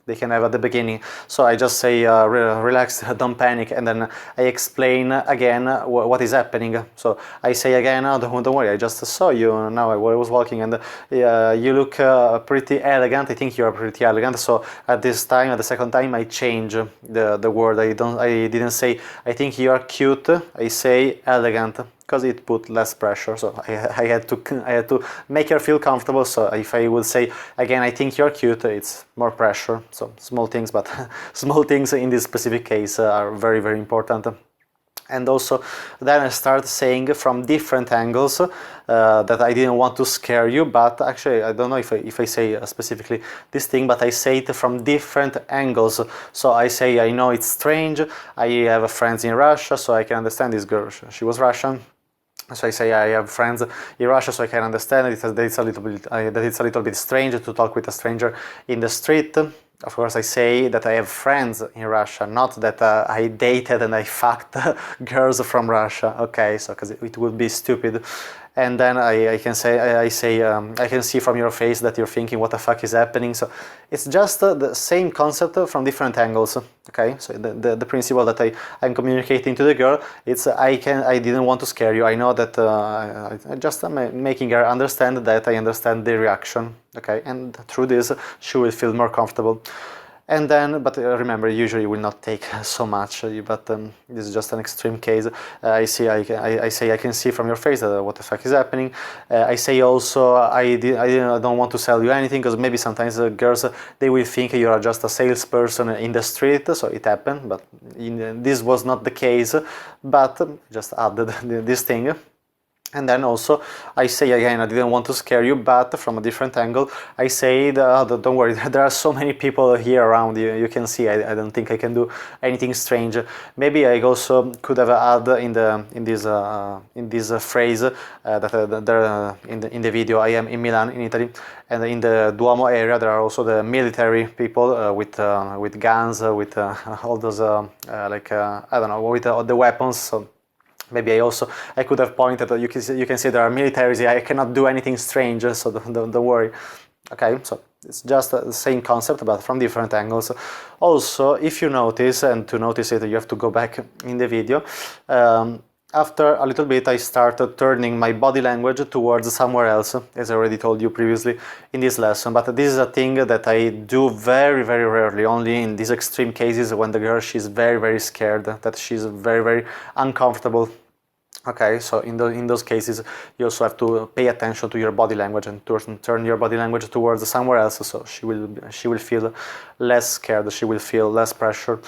they can have at the beginning. So I just say relax, don't panic, and then I explain again what is happening. So I say again, oh, don't worry, I just saw you now I was walking, and you look pretty elegant. I think you are pretty elegant. So at the second time, I change the word. I didn't say I think you are cute. I say elegant, because it put less pressure. So I had to make her feel comfortable. So if I would say again, I think you're cute, it's more pressure. So small things, but small things in this specific case are very, very important. And also then I start saying from different angles that I didn't want to scare you, but actually I don't know if I say specifically this thing, but I say it from different angles. So I say, I know it's strange, I have friends in Russia, so I can understand this girl, she was Russian. So I say I have friends in Russia, so I can understand that it's a little bit strange to talk with a stranger in the street. Of course, I say that I have friends in Russia, not that I dated and I fucked girls from Russia. Okay, so because it would be stupid. and then I can say I can see from your face that you're thinking what the fuck is happening. So it's just the same concept from different angles. Okay, so the principle that I'm communicating to the girl, it's I didn't want to scare you. I know that I just am making her understand that I understand the reaction. Okay, and through this she will feel more comfortable. And then, but remember, usually will not take so much. But this is just an extreme case. I say I can see from your face what the fuck is happening. I say also I don't want to sell you anything, because maybe sometimes girls they will think you are just a salesperson in the street. So it happened, but this was not the case. But just added this thing. And then also I say again, I didn't want to scare you, but from a different angle, I say, don't worry, there are so many people here around you. You can see, I don't think I can do anything strange. Maybe I also could have added in this phrase that there in the video, I am in Milan, in Italy, and in the Duomo area there are also the military people with guns, with all those I don't know, with the weapons. So maybe I could have pointed that you can see there are militaries here. I cannot do anything strange, so don't worry. Okay, so it's just the same concept, but from different angles. Also, if you notice, and to notice it, you have to go back in the video. After a little bit, I started turning my body language towards somewhere else, as I already told you previously in this lesson. But this is a thing that I do very, very rarely, only in these extreme cases when the girl, she's very, very scared, that she's very, very uncomfortable. Okay, so in those cases, you also have to pay attention to your body language and turn your body language towards somewhere else, so she will feel less scared, she will feel less pressure.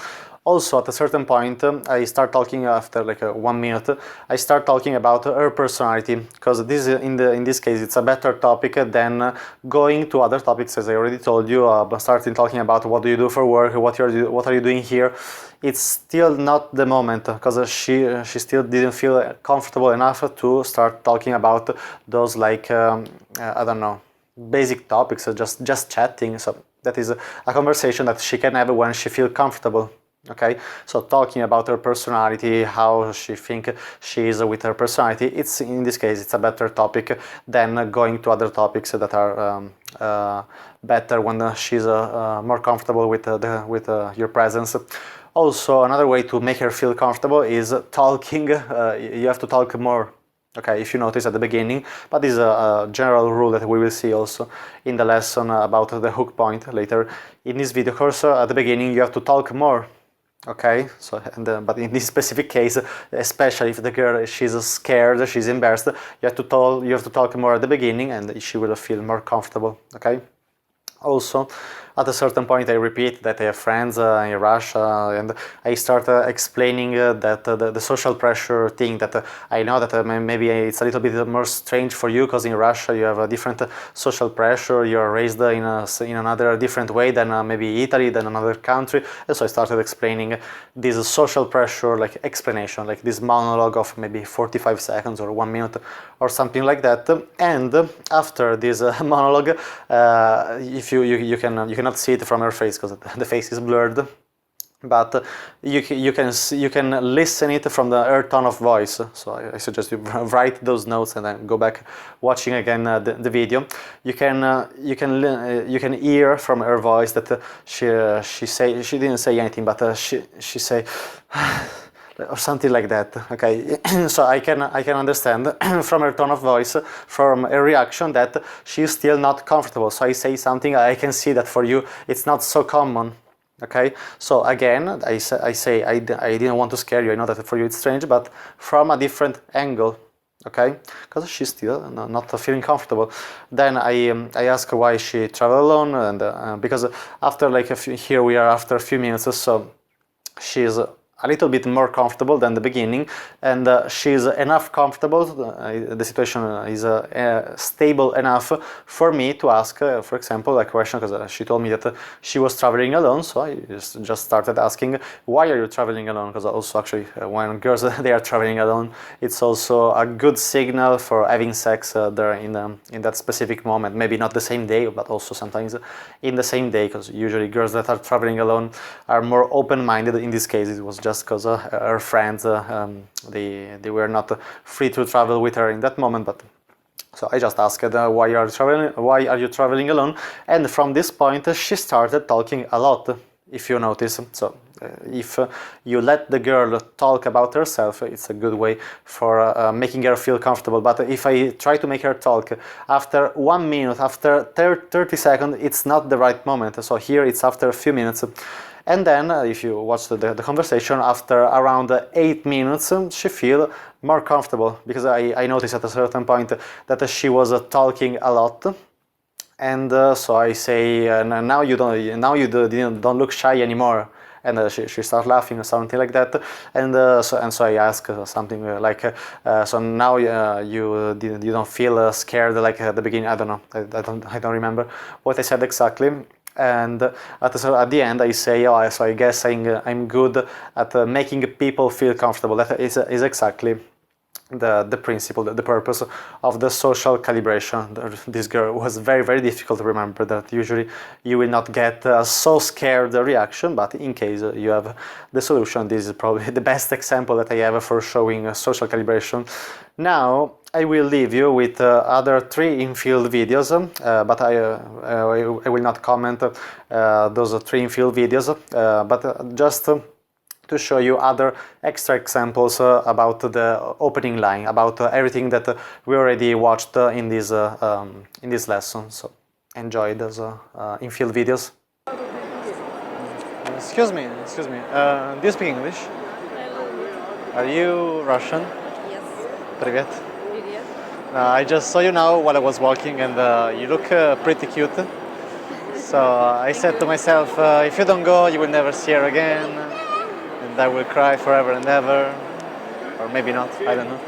Also, at a certain point, I start talking after like 1 minute. I start talking about her personality, because this in this case it's a better topic than going to other topics, as I already told you. Starting talking about what do you do for work, what are you doing here. It's still not the moment, because she still didn't feel comfortable enough to start talking about those like I don't know, basic topics, just chatting. So that is a conversation that she can have when she feels comfortable. Okay, so talking about her personality, how she think she is with her personality, it's in this case it's a better topic than going to other topics that are better when she's more comfortable with your presence. Also, another way to make her feel comfortable is talking. You have to talk more. Okay, if you notice at the beginning, but this is a general rule that we will see also in the lesson about the hook point later in this video course. At the beginning, you have to talk more. Okay, so but in this specific case, especially if the girl she's scared, she's embarrassed, you have to talk more at the beginning, and she will feel more comfortable. Okay. Also, at a certain point, I repeat that I have friends in Russia, and I start explaining that the social pressure thing, that I know that maybe it's a little bit more strange for you, because in Russia you have a different social pressure, you're raised in another different way than maybe Italy, than another country. And so I started explaining this social pressure, like explanation, like this monologue of maybe 45 seconds or 1 minute or something like that. And after this monologue, if you cannot see it from her face because the face is blurred, but you can listen it from her tone of voice. So I suggest you write those notes and then go back watching again the video. You can hear from her voice that she didn't say anything, but she say or something like that. Okay, so I can understand from her tone of voice, from her reaction, that she's still not comfortable. So I say something, I can see that for you it's not so common. Okay, so again, I say I didn't want to scare you. I know that for you it's strange, but from a different angle. Okay, because she's still not feeling comfortable. Then I ask her why she traveled alone, and because after here we are after a few minutes, so she's a little bit more comfortable than the beginning, and she's enough comfortable, the situation is stable enough for me to ask, for example, a question, because she told me that she was traveling alone. So I just started asking, why are you traveling alone? Because also actually when girls they are traveling alone, it's also a good signal for having sex there in that specific moment. Maybe not the same day, but also sometimes in the same day, because usually girls that are traveling alone are more open-minded. In this case it was just because her friends they were not free to travel with her in that moment, but So I just asked, why are you traveling alone? And from this point, she started talking a lot, if you notice. So if you let the girl talk about herself, it's a good way for making her feel comfortable. But if I try to make her talk after 1 minute, after 30 seconds, it's not the right moment. So here it's after a few minutes. And then, if you watch the conversation, after around 8 minutes, she feel more comfortable, because I noticed at a certain point that she was talking a lot. And so I say, now you don't look shy anymore. And she started laughing or something like that. And so I asked something like, so now you don't feel scared like at the beginning. I don't know. I don't remember what I said exactly. And at the end I say, oh, so I guess I'm good at making people feel comfortable. That is exactly the principle, the purpose of the social calibration. This girl was very, very difficult to remember, that usually you will not get a so scared reaction, but in case you have the solution, this is probably the best example that I have for showing social calibration. Now I will leave you with other 3 in-field videos, but I will not comment those 3 in-field videos, but just to show you other extra examples about the opening line, about everything that we already watched in this lesson. So enjoy those in-field videos. Excuse me. Do you speak English? Are you Russian? Yes. Привет. Привет. I just saw you now while I was walking, and you look pretty cute. So I said to myself, if you don't go, you will never see her again, and I will cry forever and ever, or maybe not. I don't know.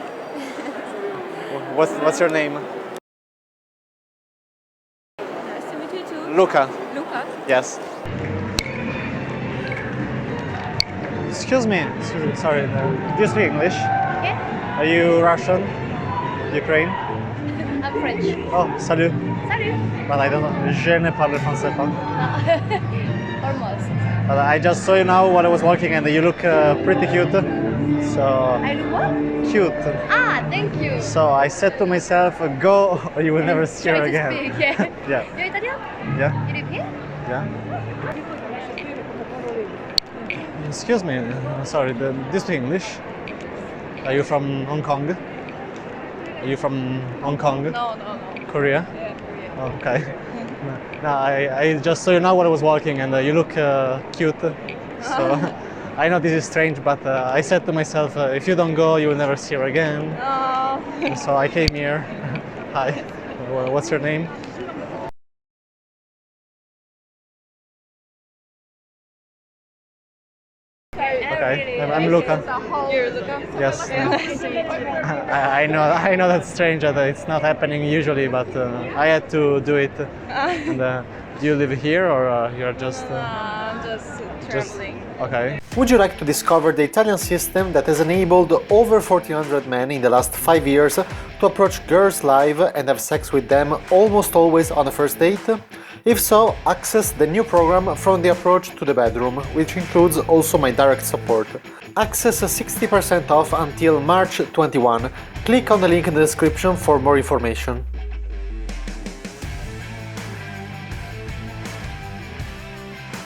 What's your name? Nice to meet you too. Luca. Luca. Yes. Excuse me. Sorry. Do you speak English? Yeah. Are you Russian? Ukraine? I'm French. Oh, salut. Salut. But I don't know. Je ne parle français pas. Almost. But I just saw you now while I was walking, and you look pretty cute. So I do what? cute. Ah, thank you. So I said to myself, go or you will never see her Try to again. speak, yeah. Yeah. You're Italian? Yeah. You live here? Yeah. Excuse me. Sorry. Do you speak English? Are you from Hong Kong? Are you from Hong Kong? No. Korea? Yeah, Korea. Oh, okay. No, I just saw you now while I was walking, and you look cute. So I know this is strange, but I said to myself, if you don't go, you will never see her again. Oh. So I came here. Hi. What's your name? Okay, I'm Luca. You're Luca? Yes. Nice to meet you. I know that's strange, that it's not happening usually, but I had to do it. And, do you live here, or you're just? I'm just traveling. Okay. Would you like to discover the Italian system that has enabled over 1,400 men in the last 5 years to approach girls live and have sex with them almost always on a first date? If so, access the new program From the Approach to the Bedroom, which includes also my direct support. Access 60% off until March 21. Click on the link in the description for more information.